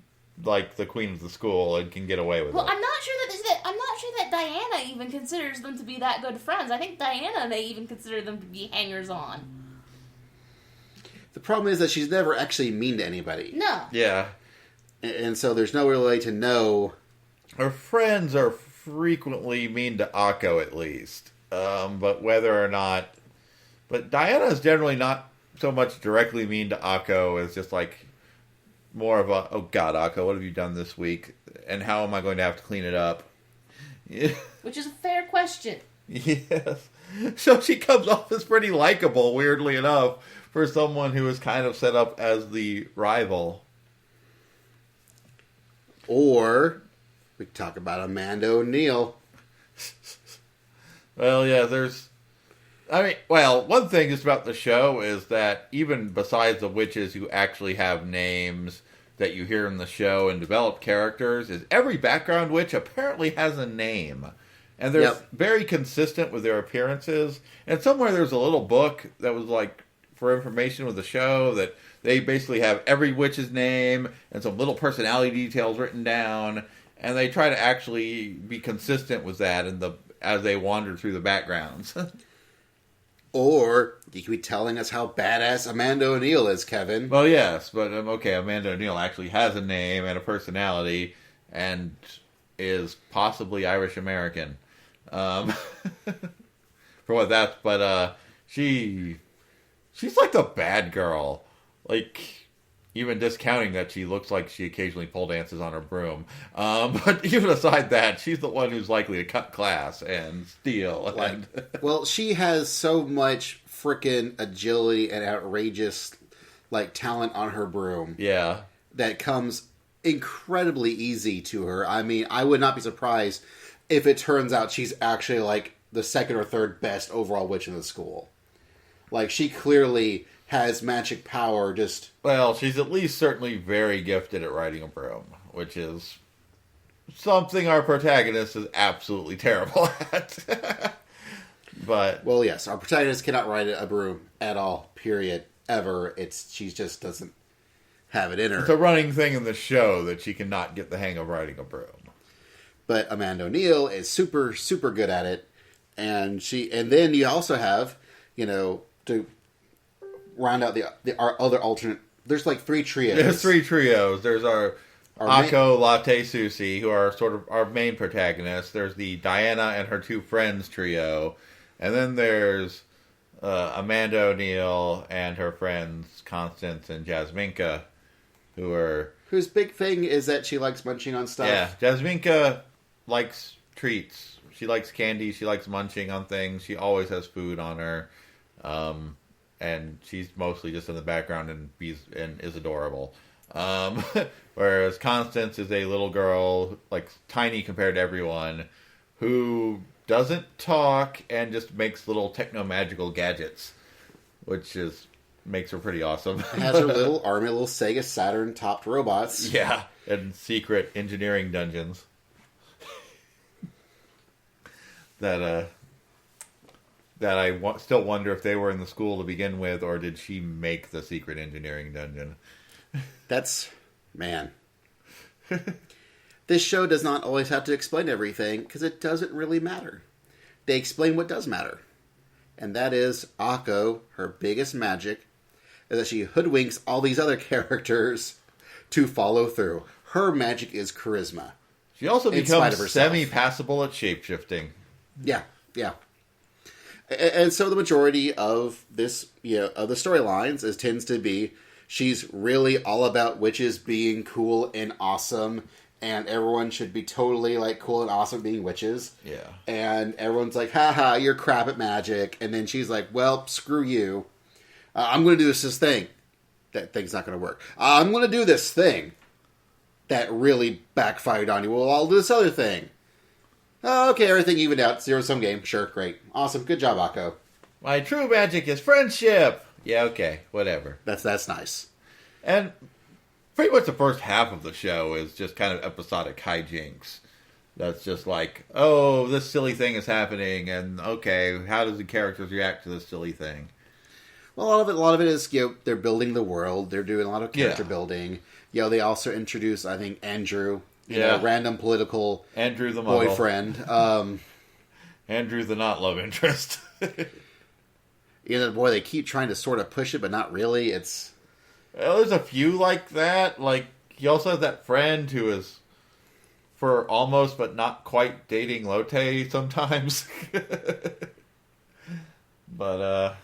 queen of the school and can get away with it. Well, I'm not sure that Diana even considers them to be that good friends. I think Diana may even consider them to be hangers-on. The problem is that she's never actually mean to anybody. No. Yeah. And so there's no real way to know. Her friends are frequently mean to Akko, at least. But whether or not... But Diana's generally not so much directly mean to Akko as just like more of a, oh God, Akko, what have you done this week? And how am I going to have to clean it up? Which is a fair question. Yes. So she comes off as pretty likable, weirdly enough, for someone who is kind of set up as the rival. Or we could talk about Amanda O'Neill. Well, yeah, one thing just about the show is that even besides the witches who actually have names that you hear in the show and develop characters, is every background witch apparently has a name. And they're very consistent with their appearances. And somewhere there's a little book that was like for information with the show that they basically have every witch's name and some little personality details written down. And they try to actually be consistent with that as they wander through the backgrounds. Or you could be telling us how badass Amanda O'Neill is, Kevin. Well, yes, but okay, Amanda O'Neill actually has a name and a personality and is possibly Irish American. For what that's, but she's like the bad girl. Like, even discounting that she looks like she occasionally pole dances on her broom. But even aside that, she's the one who's likely to cut class and steal. Well, she has so much frickin' agility and outrageous, like, talent on her broom. Yeah. That comes incredibly easy to her. I mean, I would not be surprised if it turns out she's actually, like, the second or third best overall witch in the school. Like, she clearly has magic power, just... Well, she's at least certainly very gifted at riding a broom, which is something our protagonist is absolutely terrible at. But... Well, yes, our protagonist cannot ride a broom at all, period, ever. She just doesn't have it in her. It's a running thing in the show that she cannot get the hang of riding a broom. But Amanda O'Neal is super, super good at it. And then you also have, to round out our other alternate. There's like 3 trios. There's 3 trios. There's our Akko, Latte, Susie, who are sort of our main protagonists. There's the Diana and her 2 friends trio. And then there's Amanda O'Neal and her friends Constance and Jasminka, whose big thing is that she likes munching on stuff. Yeah, Jasminka likes treats. She likes candy. She likes munching on things. She always has food on her. And she's mostly just in the background and is adorable. Whereas Constance is a little girl, like tiny compared to everyone, who doesn't talk and just makes little techno-magical gadgets, which makes her pretty awesome. Has her little army, little Sega Saturn topped robots. Yeah, and secret engineering dungeons. That I still wonder if they were in the school to begin with, or did she make the secret engineering dungeon? Man. This show does not always have to explain everything, because it doesn't really matter. They explain what does matter. And that is, Akko, her biggest magic, is that she hoodwinks all these other characters to follow through. Her magic is charisma. She also becomes semi-passable at shapeshifting. Yeah. And so the majority of this, of the storylines tends to be she's really all about witches being cool and awesome, and everyone should be totally like cool and awesome being witches. Yeah. And everyone's like, haha, you're crap at magic. And then she's like, well, screw you. I'm going to do this thing. That thing's not going to work. I'm going to do this thing that really backfired on you. Well, I'll do this other thing. Okay, everything evened out. 0-sum game. Sure, great. Awesome. Good job, Akko. My true magic is friendship. Yeah, okay. Whatever. That's nice. And pretty much the first half of the show is just kind of episodic hijinks. That's just like, oh, this silly thing is happening, and okay, how does the characters react to this silly thing? Well, a lot of it is, they're building the world. They're doing a lot of character building. They also introduce, I think, Andrew. Random political Andrew the boyfriend. Andrew the not love interest. Boy, they keep trying to sort of push it, but not really. Well, there's a few like that. Like, he also has that friend who is for almost but not quite dating Lotte sometimes. But,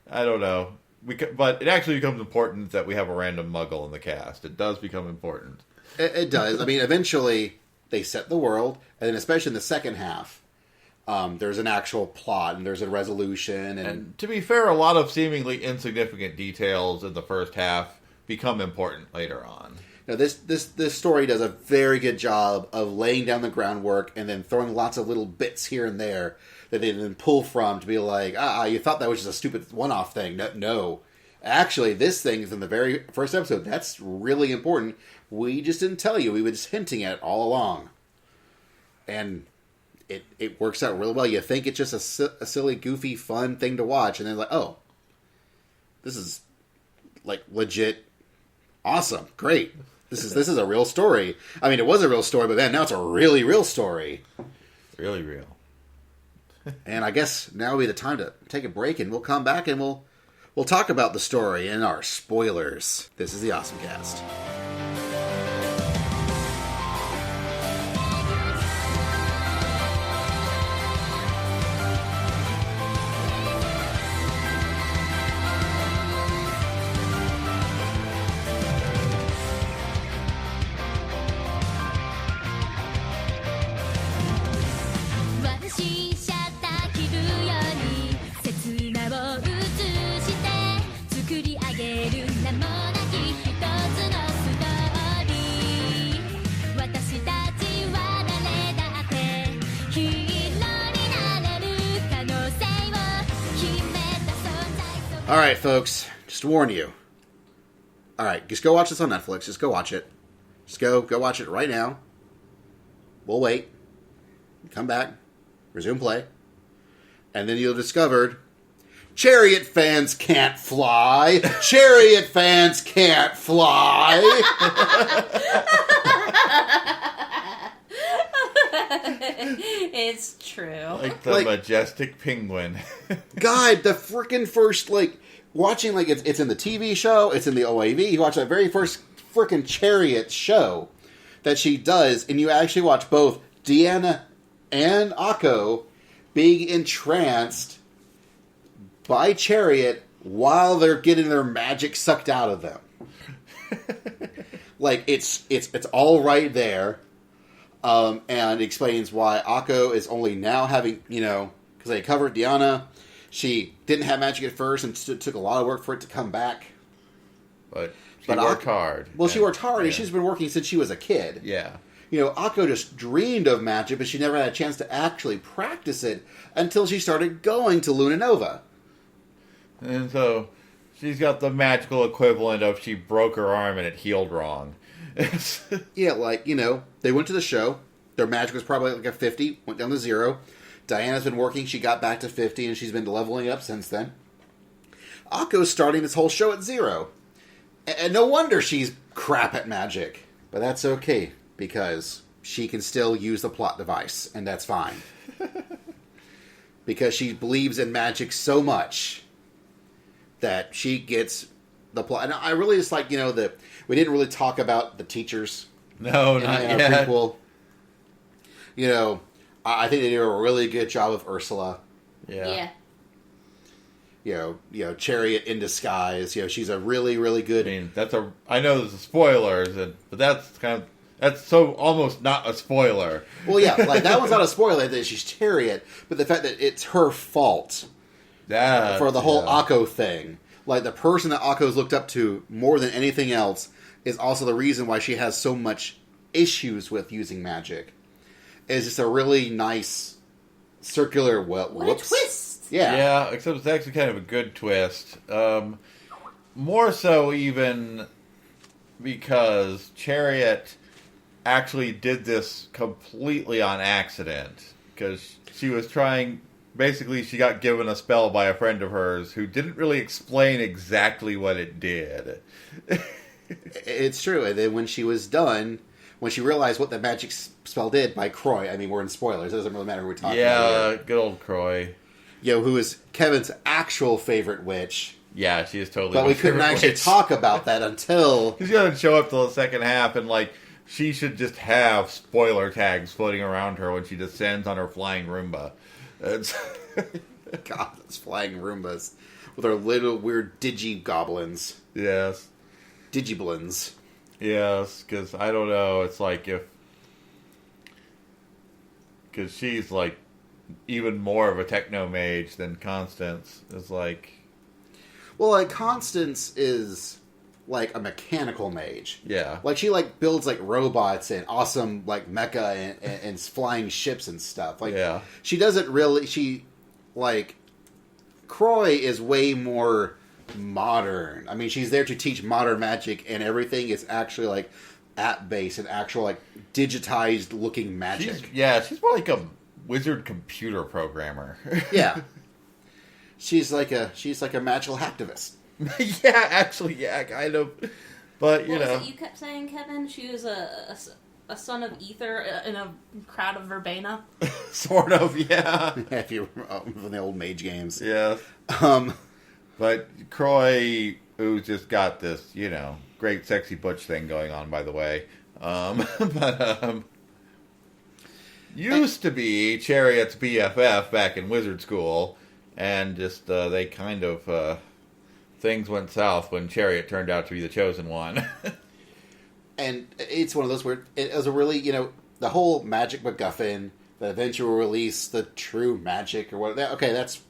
I don't know. But it actually becomes important that we have a random muggle in the cast. It does become important. It does. I mean, eventually they set the world, and then especially in the second half, there's an actual plot and there's a resolution. And to be fair, a lot of seemingly insignificant details in the first half become important later on. Now, this story does a very good job of laying down the groundwork and then throwing lots of little bits here and there that they then pull from to be like, you thought that was just a stupid one-off thing. No. Actually, this thing is in the very first episode. That's really important. We just didn't tell you. We were just hinting at it all along. And it works out really well. You think it's just a silly, goofy, fun thing to watch. And then like, oh, this is like legit awesome. Great. This is a real story. I mean, it was a real story, but then now it's a really real story. Really real. And I guess now will be the time to take a break, and we'll come back and we'll talk about the story and our spoilers. This is the OSMcast. Alright, folks, just to warn you. Alright, just go watch this on Netflix. Just go watch it. Just go watch it right now. We'll wait. Come back. Resume play. And then you'll have discovered Chariot fans can't fly. Chariot fans can't fly. It's true. Like the majestic penguin. God, the freaking first, watching, it's in the TV show, it's in the OAV, you watch that very first freaking Chariot show that she does, and you actually watch both Deanna and Akko being entranced by Chariot while they're getting their magic sucked out of them. It's all right there. And explains why Akko is only now having, because they covered Deanna. She didn't have magic at first, and it took a lot of work for it to come back. But she worked hard. Well, she worked hard, and she's been working since she was a kid. Yeah. Akko just dreamed of magic, but she never had a chance to actually practice it until she started going to Luna Nova. And so she's got the magical equivalent of she broke her arm and it healed wrong. Yeah, they went to the show. Their magic was probably a 50, went down to 0. Diana's been working. She got back to 50, and she's been leveling up since then. Akko's starting this whole show at 0. And no wonder she's crap at magic. But that's okay, because she can still use the plot device, and that's fine. Because she believes in magic so much that she gets the plot. And I really just that we didn't really talk about the teachers. No, not yet. Prequel. I think they do a really good job of Ursula. Yeah. Chariot in disguise. She's a really, really good. I mean, I know there's spoilers, but that's so almost not a spoiler. Well, yeah, that one's not a spoiler that she's Chariot, but the fact that it's her fault for the whole Akko thing. The person that Akko's looked up to more than anything else is also the reason why she has so much issues with using magic. It's just a really nice circular. What a twist! Yeah, except it's actually kind of a good twist. More so even because Chariot actually did this completely on accident. Because she was trying... Basically, she got given a spell by a friend of hers who didn't really explain exactly what it did. It's true. And then when she was done... When she realized what the magic spell did by Croy, I mean, we're in spoilers. It doesn't really matter who we're talking about. Yeah, good old Croy. Who is Kevin's actual favorite witch. Yeah, she is totally But we couldn't actually talk about that until... She's going to show up till the second half, and, she should just have spoiler tags floating around her when she descends on her flying Roomba. God, those flying Roombas. With their little weird digi-goblins. Yes. Digiblins. Yes, because I don't know, it's if... Because she's, even more of a techno-mage than Constance. It's Well, Constance is, a mechanical mage. Yeah. She, builds, robots and awesome, mecha and flying ships and stuff. Yeah. She doesn't really... Croy is way more... modern. I mean, she's there to teach modern magic, and everything is actually app-based and actual digitized looking magic. She's more like a wizard computer programmer. Yeah. She's like a magical hacktivist. Yeah, actually, yeah, kind of. But what was it you kept saying, Kevin? She was a son of Ether in a crowd of Verbena? Sort of, yeah. If you're from the old mage games. Yeah. But Croy, who's just got this, great sexy butch thing going on, by the way, used to be Chariot's BFF back in Wizard School, and just they kind of things went south when Chariot turned out to be the chosen one. And it's one of those where it was a really, the whole magic MacGuffin, the eventual release, the true magic or whatever. Okay, that's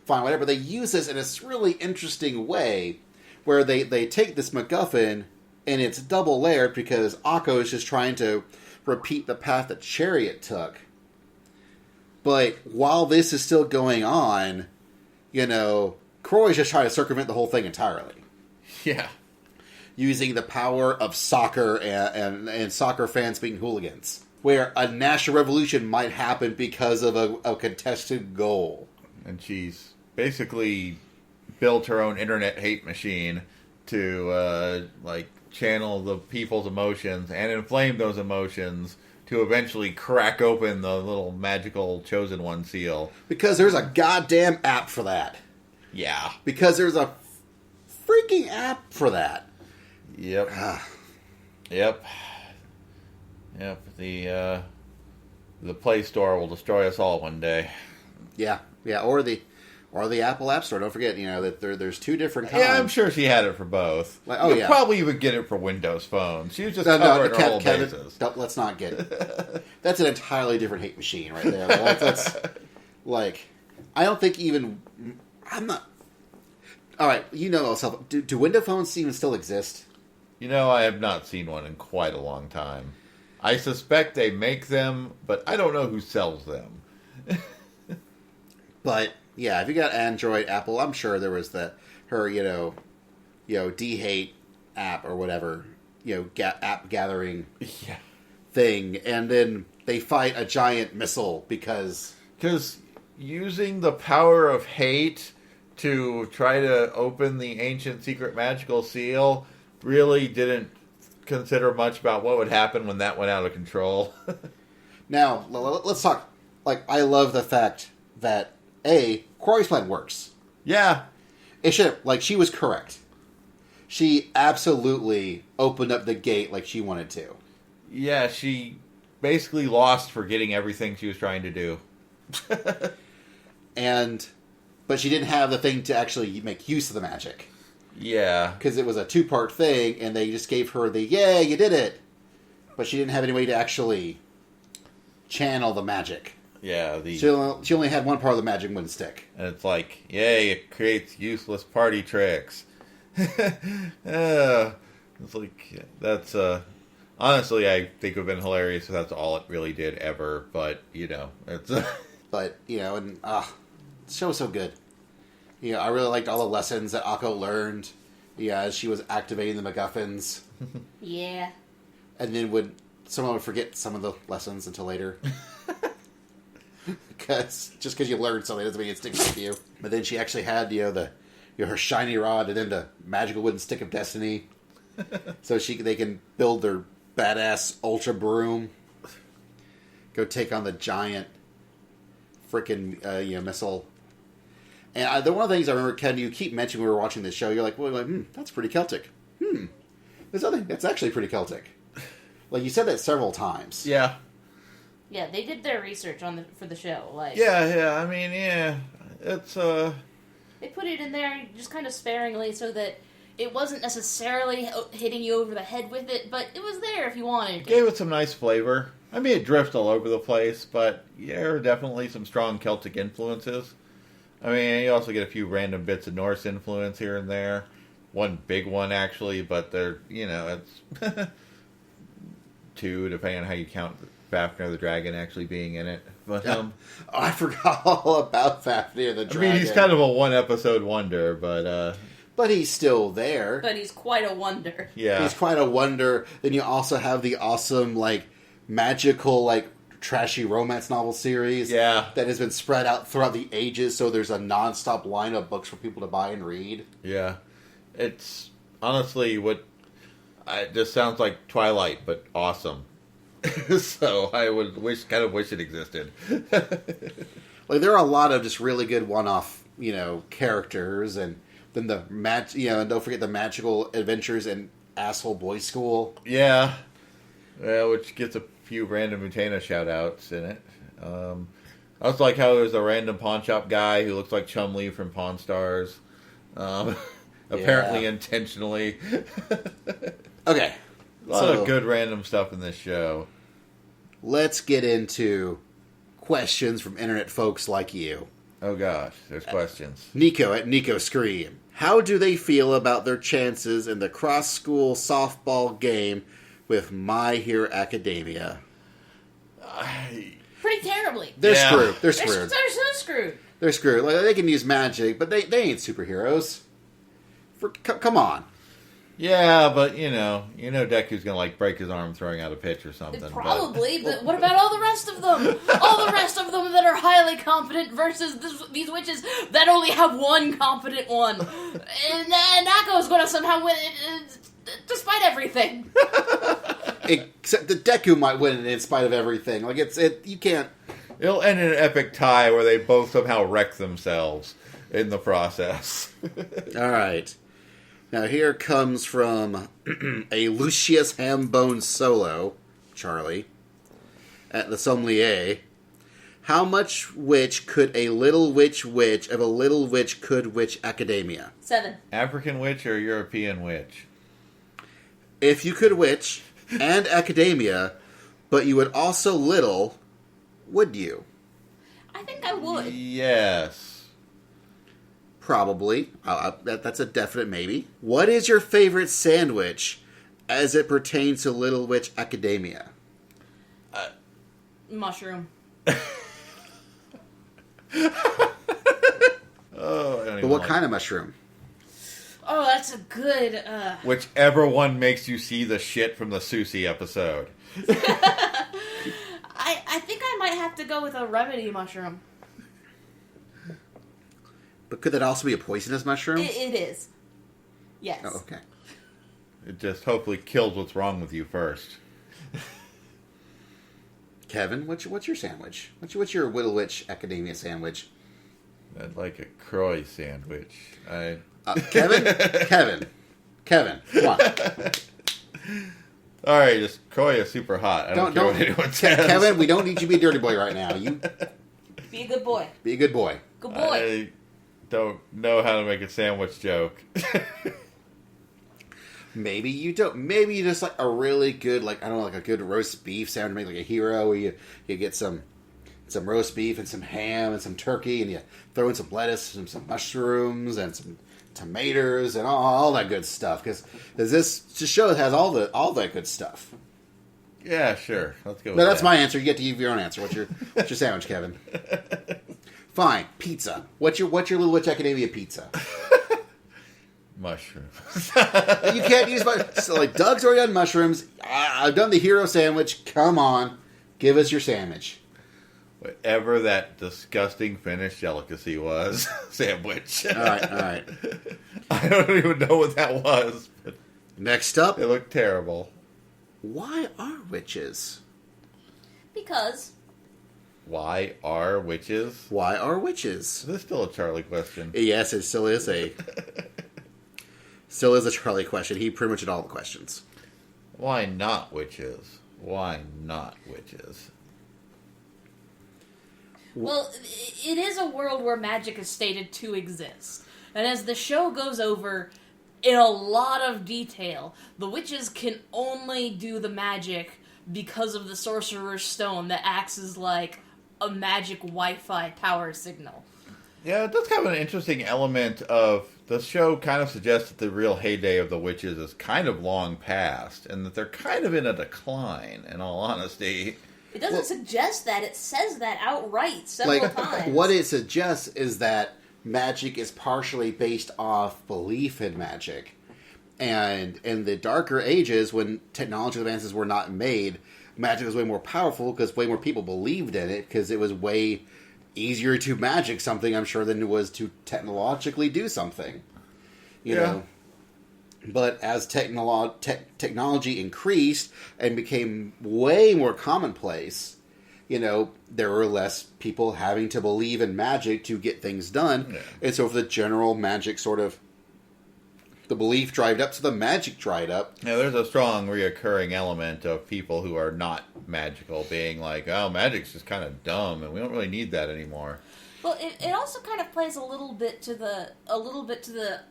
fine, whatever. They use this in this really interesting way where they take this MacGuffin and it's double layered because Akko is just trying to repeat the path that Chariot took. But while this is still going on, Croy's just trying to circumvent the whole thing entirely. Yeah. Using the power of soccer and soccer fans being hooligans. Where a national revolution might happen because of a contested goal. And she's basically built her own internet hate machine to channel the people's emotions and inflame those emotions to to eventually crack open the little magical Chosen One seal. Because there's a goddamn app for that. Yeah. Because there's a freaking app for that. Yep. Yep. The Play Store will destroy us all one day. Yeah. Or the Apple App Store. Don't forget, that there's two different kinds. Yeah, I'm sure she had it for both. Yeah. Probably even get it for Windows Phone. She was just covering her whole bases. Let's not get it. That's an entirely different hate machine right there. That's I don't think even... I'm not... All right, yourself. Do Windows phones even still exist? I have not seen one in quite a long time. I suspect they make them, but I don't know who sells them. But yeah, if you got Android, Apple, I'm sure there was her D-Hate app or whatever, app gathering thing, and then they fight a giant missile because using the power of hate to try to open the ancient secret magical seal really didn't consider much about what would happen when that went out of control. Now, let's talk. I love the fact that Corey's plan works. Yeah. It should she was correct. She absolutely opened up the gate like she wanted to. Yeah, she basically lost for getting everything she was trying to do. But she didn't have the thing to actually make use of the magic. Yeah. Because it was a 2-part thing, and they just gave her the, yay, you did it. But she didn't have any way to actually channel the magic. Yeah. She only had one part of the magic wouldn't stick. And it's yay, it creates useless party tricks. It's that's, honestly, I think it would have been hilarious if that's all it really did ever, but, it's... But, and, the show was so good. I really liked all the lessons that Akko learned, as she was activating the MacGuffins. Yeah. And then someone would forget some of the lessons until later. Just because you learned something doesn't mean it sticks with you. But then she actually had, her shiny rod and then the magical wooden stick of destiny. So they can build their badass ultra broom. Go take on the giant freaking missile. And one of the things I remember, Ken, you keep mentioning when we were watching this show, you're like, that's pretty Celtic. There's nothing that's actually pretty Celtic. You said that several times. Yeah. Yeah, they did their research for the show. Yeah. I mean, yeah, it's They put it in there just kind of sparingly so that it wasn't necessarily hitting you over the head with it, but it was there if you wanted. It gave it some nice flavor. I mean, it drifts all over the place, but there are definitely some strong Celtic influences. I mean, you also get a few random bits of Norse influence here and there. One big one, actually, but they're, it's 2, depending on how you count Fafnir the Dragon actually being in it. But I forgot all about Fafnir the Dragon. I mean, he's kind of a one-episode wonder, but he's still there. But he's quite a wonder. Yeah. He's quite a wonder. Then you also have the awesome, magical, trashy romance novel series that has been spread out throughout the ages, so there's a non-stop line of books for people to buy and read. Yeah. It's honestly it just sounds like Twilight, but awesome. So I would wish it existed. There are a lot of just really good one-off, characters, and then and don't forget the magical adventures in Asshole Boys School. Yeah. Which gets a few random Mutena shout-outs in it. I also like how there's a random pawn shop guy who looks like Chumlee from Pawn Stars. Apparently intentionally. Okay. A lot of good random stuff in this show. Let's get into questions from internet folks like you. Oh gosh, there's questions. Nico at Nico Scream. How do they feel about their chances in the cross-school softball game with My Hero Academia? Pretty terribly. They're screwed. They're so screwed. They're screwed. They can use magic, but they ain't superheroes. Come on. Yeah, but Deku's gonna break his arm throwing out a pitch or something. Probably, but what about all the rest of them? All the rest of them that are highly competent versus these witches that only have one competent one. And Nako's gonna somehow win, despite everything. Except the Deku might win in spite of everything. Like, you can't... It'll end in an epic tie where they both somehow wreck themselves in the process. All right. Now, here comes from a Lucius Hambone solo, Charlie, at the sommelier. How much witch could a little witch of a little witch could witch academia? 7. African witch or European witch? If you could witch and academia, but you would also little, would you? I think I would. Yes. Probably. That's a definite maybe. What is your favorite sandwich as it pertains to Little Witch Academia? Mushroom. But what kind of mushroom? Oh, that's a good... Whichever one makes you see the shit from the Susie episode. I think I might have to go with a remedy mushroom. But could that also be a poisonous mushroom? It is. Yes. Oh, okay. It just hopefully kills what's wrong with you first. Kevin, what's your sandwich? What's your Little Witch Academia sandwich? I'd like a Croy sandwich. Kevin, come on. All right, just Croy is super hot. I don't care what anyone says. Kevin, we don't need you to be a dirty boy right now. You be a good boy. be a good boy. Good boy. I don't know how to make a sandwich joke. Maybe you don't. Maybe you just like a really good, like, I don't know, like a good roast beef sandwich, make like a hero where you get some roast beef and some ham and some turkey, and you throw in some lettuce and some mushrooms and some tomatoes and all that good stuff. Because this show has all that good stuff. Yeah, sure. Let's go. No, that's my answer. You get to give your own answer. What's your sandwich, Kevin? Fine, pizza. What's your Little Witch Academia pizza? Mushroom. You can't use so like Doug's already done mushrooms. I've done the hero sandwich. Come on, give us your sandwich. Whatever that disgusting Finnish delicacy was, sandwich. All right. I don't even know what that was. But Next up, it looked terrible. why are witches? Because. Why are witches? Why are witches? Is this still a Charlie question? Yes, it still is a Charlie question. He pretty much did all the questions. Why not witches? Why not witches? Well, it is a world where magic is stated to exist. And as the show goes over, in a lot of detail, the witches can only do the magic because of the Sorcerer's Stone that acts as like a magic Wi-Fi power signal. Yeah, it does have an interesting element of the show kind of suggests that the real heyday of the witches is kind of long past and that they're kind of in a decline, in all honesty. It doesn't suggest that, it says that outright several times. What it suggests is that magic is partially based off belief in magic. And in the darker ages, when technological advances were not made, magic was way more powerful because way more people believed in it because it was way easier to magic something, I'm sure, than it was to technologically do something. You know? But as technology increased and became way more commonplace, there were less people having to believe in magic to get things done. Yeah. And so for the general magic sort of, the belief dried up, so the magic dried up. Yeah, there's a strong reoccurring element of people who are not magical being like, oh, magic's just kind of dumb and we don't really need that anymore. Well, it also kind of plays a little bit to the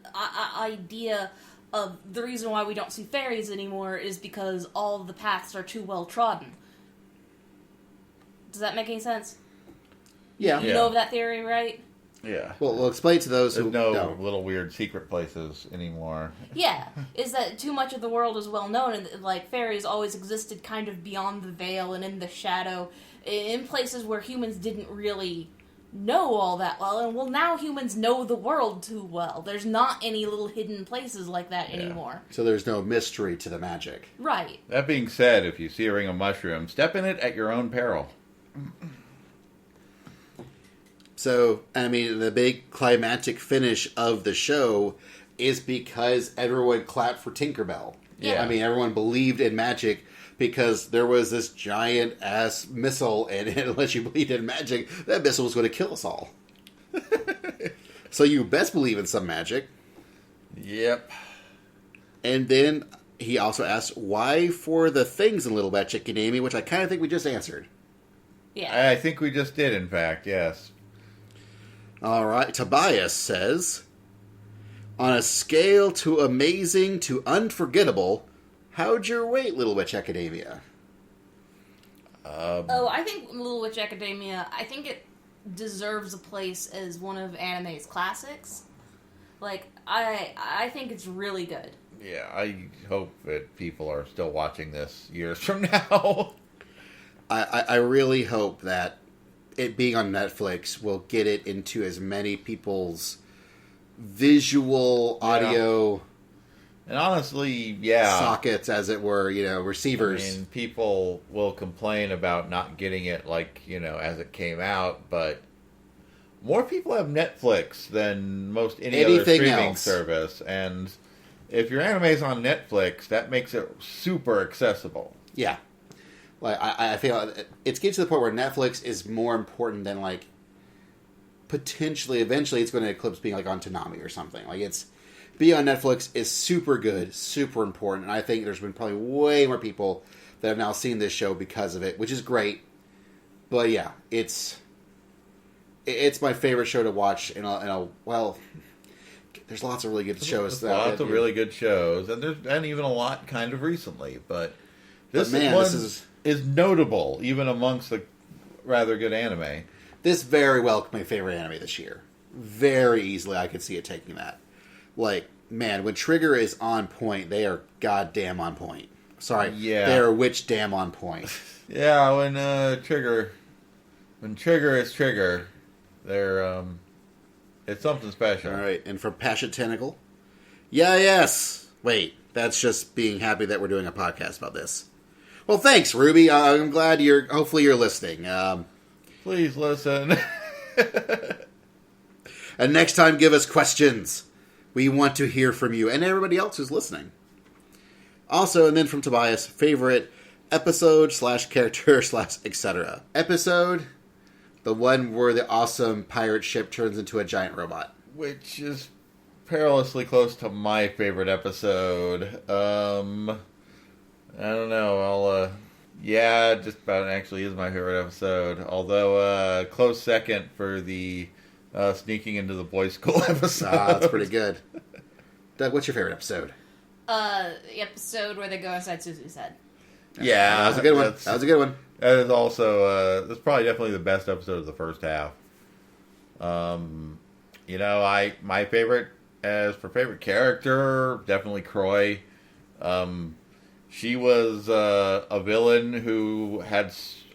idea of the reason why we don't see fairies anymore is because all of the paths are too well trodden. Does that make any sense? Yeah. You know of that theory, right? Yeah. Well, we'll explain to those There's who no know. Little weird secret places anymore. Yeah, is that too much of the world is well known, and like fairies always existed kind of beyond the veil and in the shadow, in places where humans didn't really know all that well, and well, now humans know the world too well. There's not any little hidden places like that anymore. So there's no mystery to the magic. Right. That being said, if you see a ring of mushrooms, step in it at your own peril. So, I mean, the big climactic finish of the show is because everyone clapped for Tinkerbell. Yeah. I mean, everyone believed in magic because there was this giant ass missile, and unless you believed in magic, that missile was going to kill us all. So you best believe in some magic. Yep. And then he also asked, why for the things in Little Batch Academia, which I kind of think we just answered. Yeah. I think we just did, in fact, yes. All right. Tobias says, on a scale to amazing to unforgettable, how'd your rate Little Witch Academia? I think Little Witch Academia, I think it deserves a place as one of anime's classics. Like, I think it's really good. Yeah, I hope that people are still watching this years from now. I really hope that it being on Netflix will get it into as many people's visual, audio... And honestly, yeah. sockets, as it were, receivers. I mean, people will complain about not getting it, as it came out, but more people have Netflix than most any other streaming else. service. And if your anime's on Netflix, that makes it super accessible. Yeah. Like, I feel it's getting to the point where Netflix is more important than, potentially, eventually, it's going to eclipse being, on Toonami or something. Being on Netflix is super good, super important, and I think there's been probably way more people that have now seen this show because of it, which is great. But yeah, it's my favorite show to watch well, there's lots of really good shows. There's lots of really good shows, and there's been even a lot kind of recently, but this is notable, even amongst the rather good anime. This very well could be my favorite anime this year. Very easily, I could see it taking that. Man, when Trigger is on point, they are goddamn on point. Sorry, yeah. They are which damn on point. Yeah, when Trigger is Trigger, they're it's something special. All right, and from Passion Tentacle, yes. Wait, that's just being happy that we're doing a podcast about this. Well, thanks, Ruby. I'm glad hopefully you're listening. Please listen. And next time, give us questions. We want to hear from you and everybody else who's listening. Also, and then from Tobias, favorite episode / character / etc. Episode, the one where the awesome pirate ship turns into a giant robot. Which is perilously close to my favorite episode. I don't know. Just about actually is my favorite episode. Although, close second for the sneaking into the boys' school episode. That's pretty good. Doug, what's your favorite episode? The episode where they go inside Susie's head. Yeah, that was a good one. That was a good one. That is also that's probably definitely the best episode of the first half. My favorite as for favorite character, definitely Croy. She was a villain who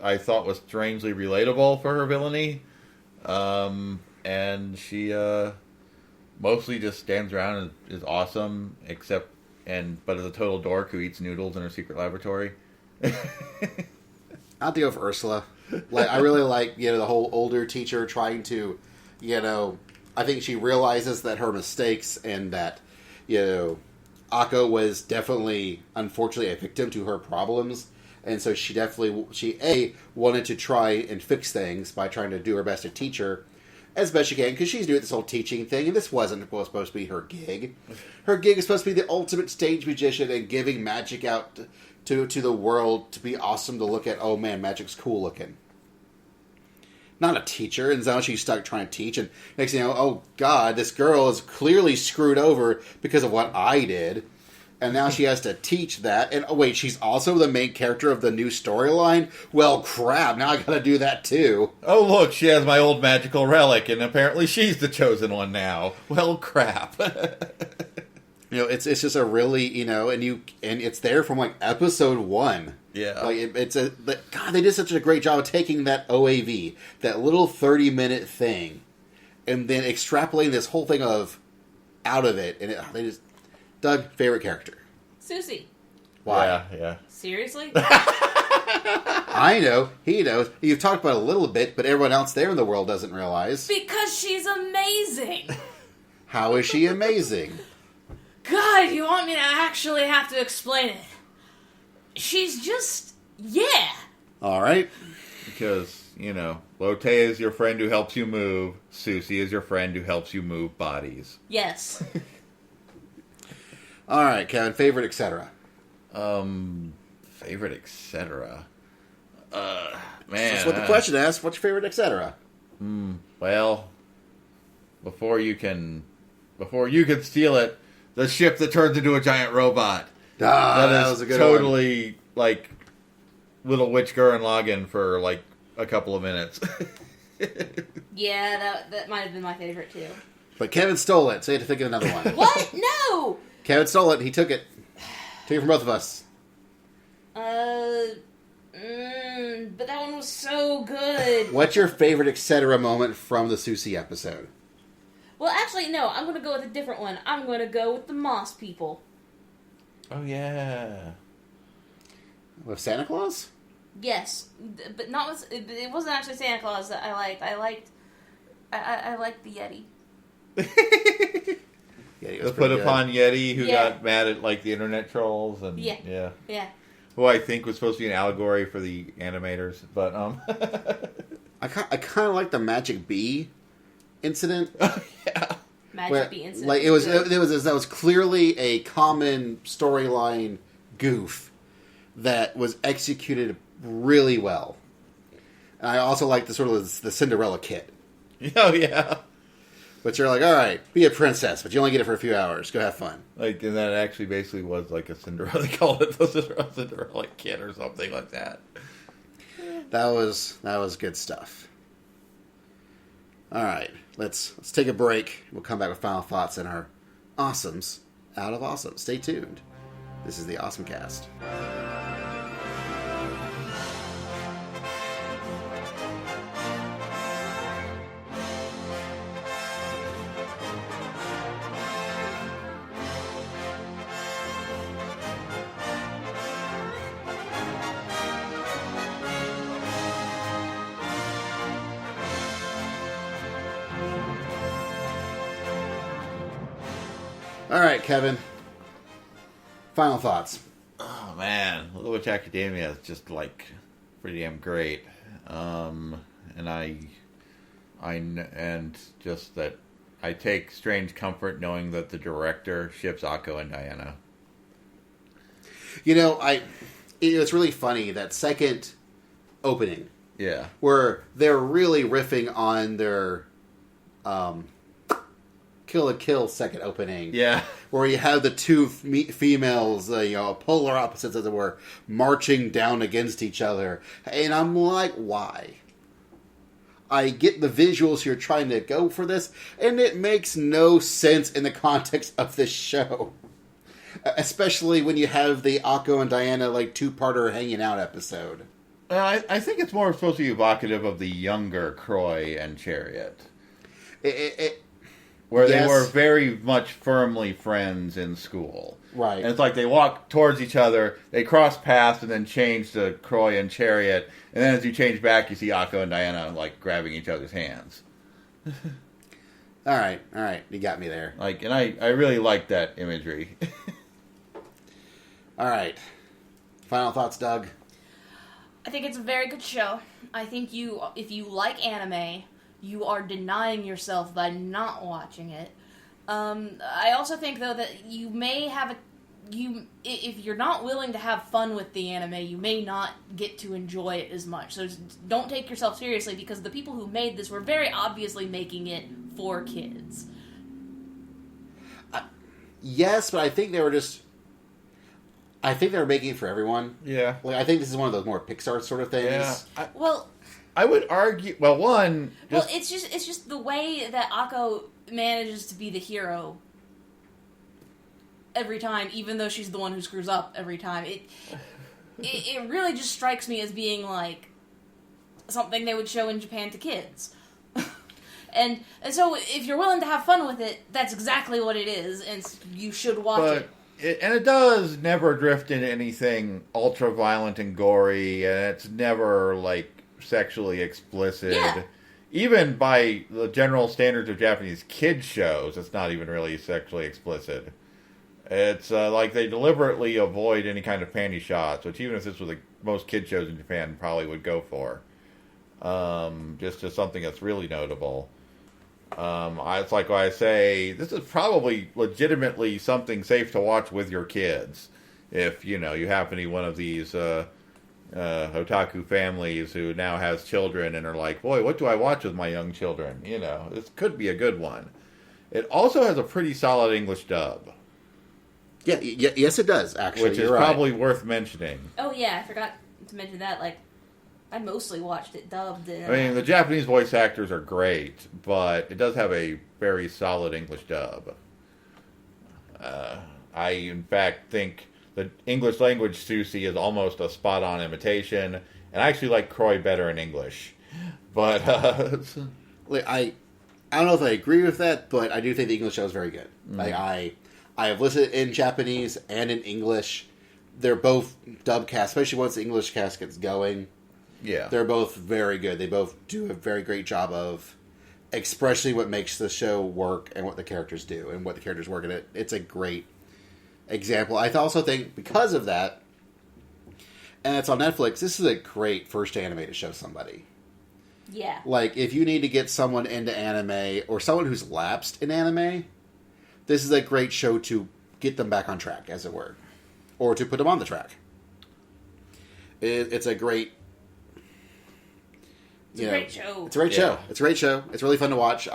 I thought was strangely relatable for her villainy. And she mostly just stands around and is awesome, but is a total dork who eats noodles in her secret laboratory. I have to go for Ursula. I really like, the whole older teacher trying to, I think she realizes that her mistakes and that, Akko was definitely, unfortunately, a victim to her problems. And so she wanted to try and fix things by trying to do her best to teach her as best she can, because she's doing this whole teaching thing, and this wasn't supposed to be her gig. Her gig is supposed to be the ultimate stage magician and giving magic out to the world to be awesome to look at. Oh man, magic's cool looking. Not a teacher, and now she's stuck trying to teach, and next thing you know, oh god, this girl is clearly screwed over because of what I did. And now she has to teach that. And, oh, wait, she's also the main character of the new storyline? Well, crap, now I gotta do that, too. Oh, look, she has my old magical relic, and apparently she's the chosen one now. Well, crap. It's just a really, and it's there from, episode 1. Yeah. God, they did such a great job of taking that OAV, that little 30-minute thing, and then extrapolating this whole thing out of it, and they just... Doug, favorite character? Susie. Why? Yeah. Seriously? I know. He knows. You've talked about it a little bit, but everyone else there in the world doesn't realize. Because she's amazing. How is she amazing? God, you want me to actually have to explain it? she's just, yeah. All right. Because, Lotte is your friend who helps you move. Susie is your friend who helps you move bodies. Yes. All right, Kevin. Favorite, etc. Favorite, etc. Man. That's what the question asks. What's your favorite, etc.? Well, before you can steal it, the ship that turns into a giant robot. That was a good totally, like, little Witch Gurren Lagann for, like, a couple of minutes. Yeah, that might have been my favorite, too. But Kevin stole it, so you had to think of another one. What? No! Kevin stole it. He took it. Took it from both of us. But that one was so good. What's your favorite, etc. moment from the Susie episode? Well, actually, no. I'm going to go with a different one. I'm going to go with the Moss people. Oh, yeah. With Santa Claus? Yes, but not with. It wasn't actually Santa Claus that I liked. I liked the Yeti. Yeah, he The was put pretty upon good. Yeti who got mad at, like, the internet trolls. And Yeah. Who I think was supposed to be an allegory for the animators. But, I kind of like the Magic Bee incident. Magic where, Bee incident. like, that was clearly a common storyline goof that was executed really well. And I also like the sort of the Cinderella kit. Oh, yeah. But you're like, all right, be a princess, but you only get it for a few hours. Go have fun. Like, and that actually basically was like a Cinderella. They called it the Cinderella kid or something like that. That was good stuff. All right, let's take a break. We'll come back with final thoughts and our awesomes out of awesome. Stay tuned. This is the OSMcast. All right, Kevin. Final thoughts. Oh man, Little Witch Academia is just like pretty damn great. And just that I take strange comfort knowing that the director ships Akko and Diana. You know, it's really funny that second opening. Yeah. Where they're really riffing on their Kill la Kill second opening. Yeah. Where you have the two females, polar opposites as it were, marching down against each other. And I'm like, why? I get the visuals you're trying to go for this, and it makes no sense in the context of this show. Especially when you have the Akko and Diana, like, two-parter hanging out episode. I think it's more supposed to be evocative of the younger Croy and Chariot. Where yes. they were very much firmly friends in school. Right. And it's like they walk towards each other, they cross paths, and then change to Croy and Chariot. And then as you change back, you see Akko and Diana, like, grabbing each other's hands. All right. You got me there. Like, and I really like that imagery. All right. Final thoughts, Doug? I think it's a very good show. I think if you like anime, you are denying yourself by not watching it. I also think, though, that you may have if you're not willing to have fun with the anime, you may not get to enjoy it as much. So don't take yourself seriously, because the people who made this were very obviously making it for kids. Yes, but I think they were making it for everyone. Yeah. Like, I think this is one of those more Pixar sort of things. Yeah. I would argue. Well, it's just the way that Akko manages to be the hero every time, even though she's the one who screws up every time. It really just strikes me as being like something they would show in Japan to kids. and so if you're willing to have fun with it, that's exactly what it is, and you should watch it. It does never drift into anything ultra violent and gory, and it's never like sexually explicit. Yeah. Even by the general standards of Japanese kids shows, it's not even really sexually explicit. It's like they deliberately avoid any kind of panty shots, which even if this was most kid shows in Japan probably would go for. Just something that's really notable. It's like what I say, this is probably legitimately something safe to watch with your kids. If, you happen to be one of these otaku families who now has children and are like, boy, what do I watch with my young children? This could be a good one. It also has a pretty solid English dub. Yeah, yes, it does, actually. Which is probably worth mentioning. Oh, yeah, I forgot to mention that. Like, I mostly watched it dubbed. I mean, the Japanese voice actors are great, but it does have a very solid English dub. I, in fact, think the English language Susie is almost a spot-on imitation, and I actually like Croy better in English. But, I don't know if I agree with that, but I do think the English show is very good. Like, I have listened in Japanese and in English. They're both dub cast, especially once the English cast gets going. Yeah. They're both very good. They both do a very great job of expressing what makes the show work and what the characters do and what the characters work in it. It's a great example. I also think because of that, and it's on Netflix, this is a great first anime to show somebody. Yeah. Like, if you need to get someone into anime or someone who's lapsed in anime, this is a great show to get them back on track, as it were. Or to put them on the track. It's a great... It's a great show. It's a great show. It's a great show. It's really fun to watch.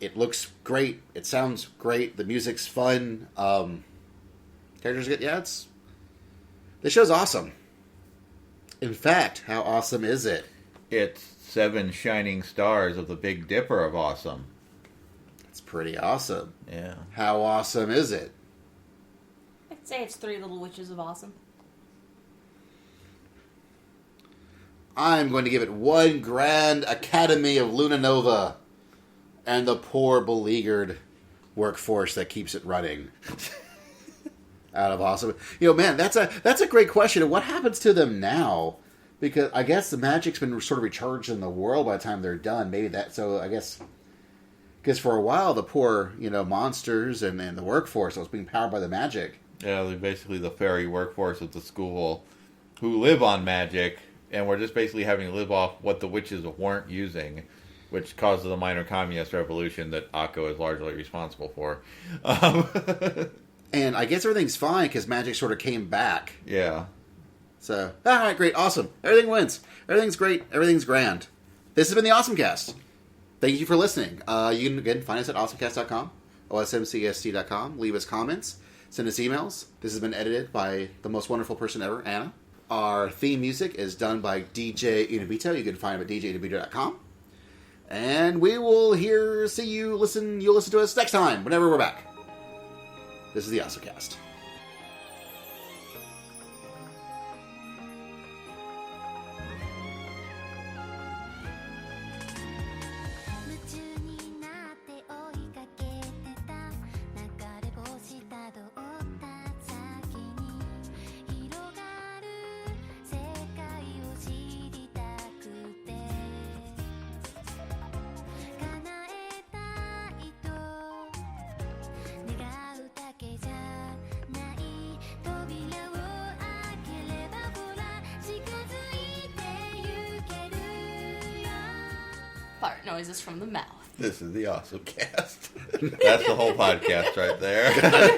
It looks great. It sounds great. The music's fun. Characters get... Yeah, this show's awesome. In fact, how awesome is it? It's 7 shining stars of the Big Dipper of awesome. It's pretty awesome. Yeah. How awesome is it? I'd say it's 3 Little Witches of awesome. I'm going to give it 1 grand Academy of Luna Nova and the poor beleaguered workforce that keeps it running. Out of awesome. Man, that's a great question. What happens to them now? Because I guess the magic's been sort of recharged in the world by the time they're done. Maybe that. So I guess because for a while the poor monsters and the workforce was being powered by the magic. Yeah, they're basically the fairy workforce of the school who live on magic, and we're just basically having to live off what the witches weren't using, which causes the minor communist revolution that Akko is largely responsible for. And I guess everything's fine because magic sort of came back. Yeah. So, all right, great, awesome. Everything wins. Everything's great. Everything's grand. This has been the OSMcast. Thank you for listening. You can, again, find us at awesomecast.com, osmcast.com. Leave us comments. Send us emails. This has been edited by the most wonderful person ever, Anna. Our theme music is done by DJ Unibito. You can find him at djunibito.com. And we will you'll listen to us next time, whenever we're back. This is the OSMcast. Fart noises from the mouth. This is the OSMcast. That's the whole podcast right there.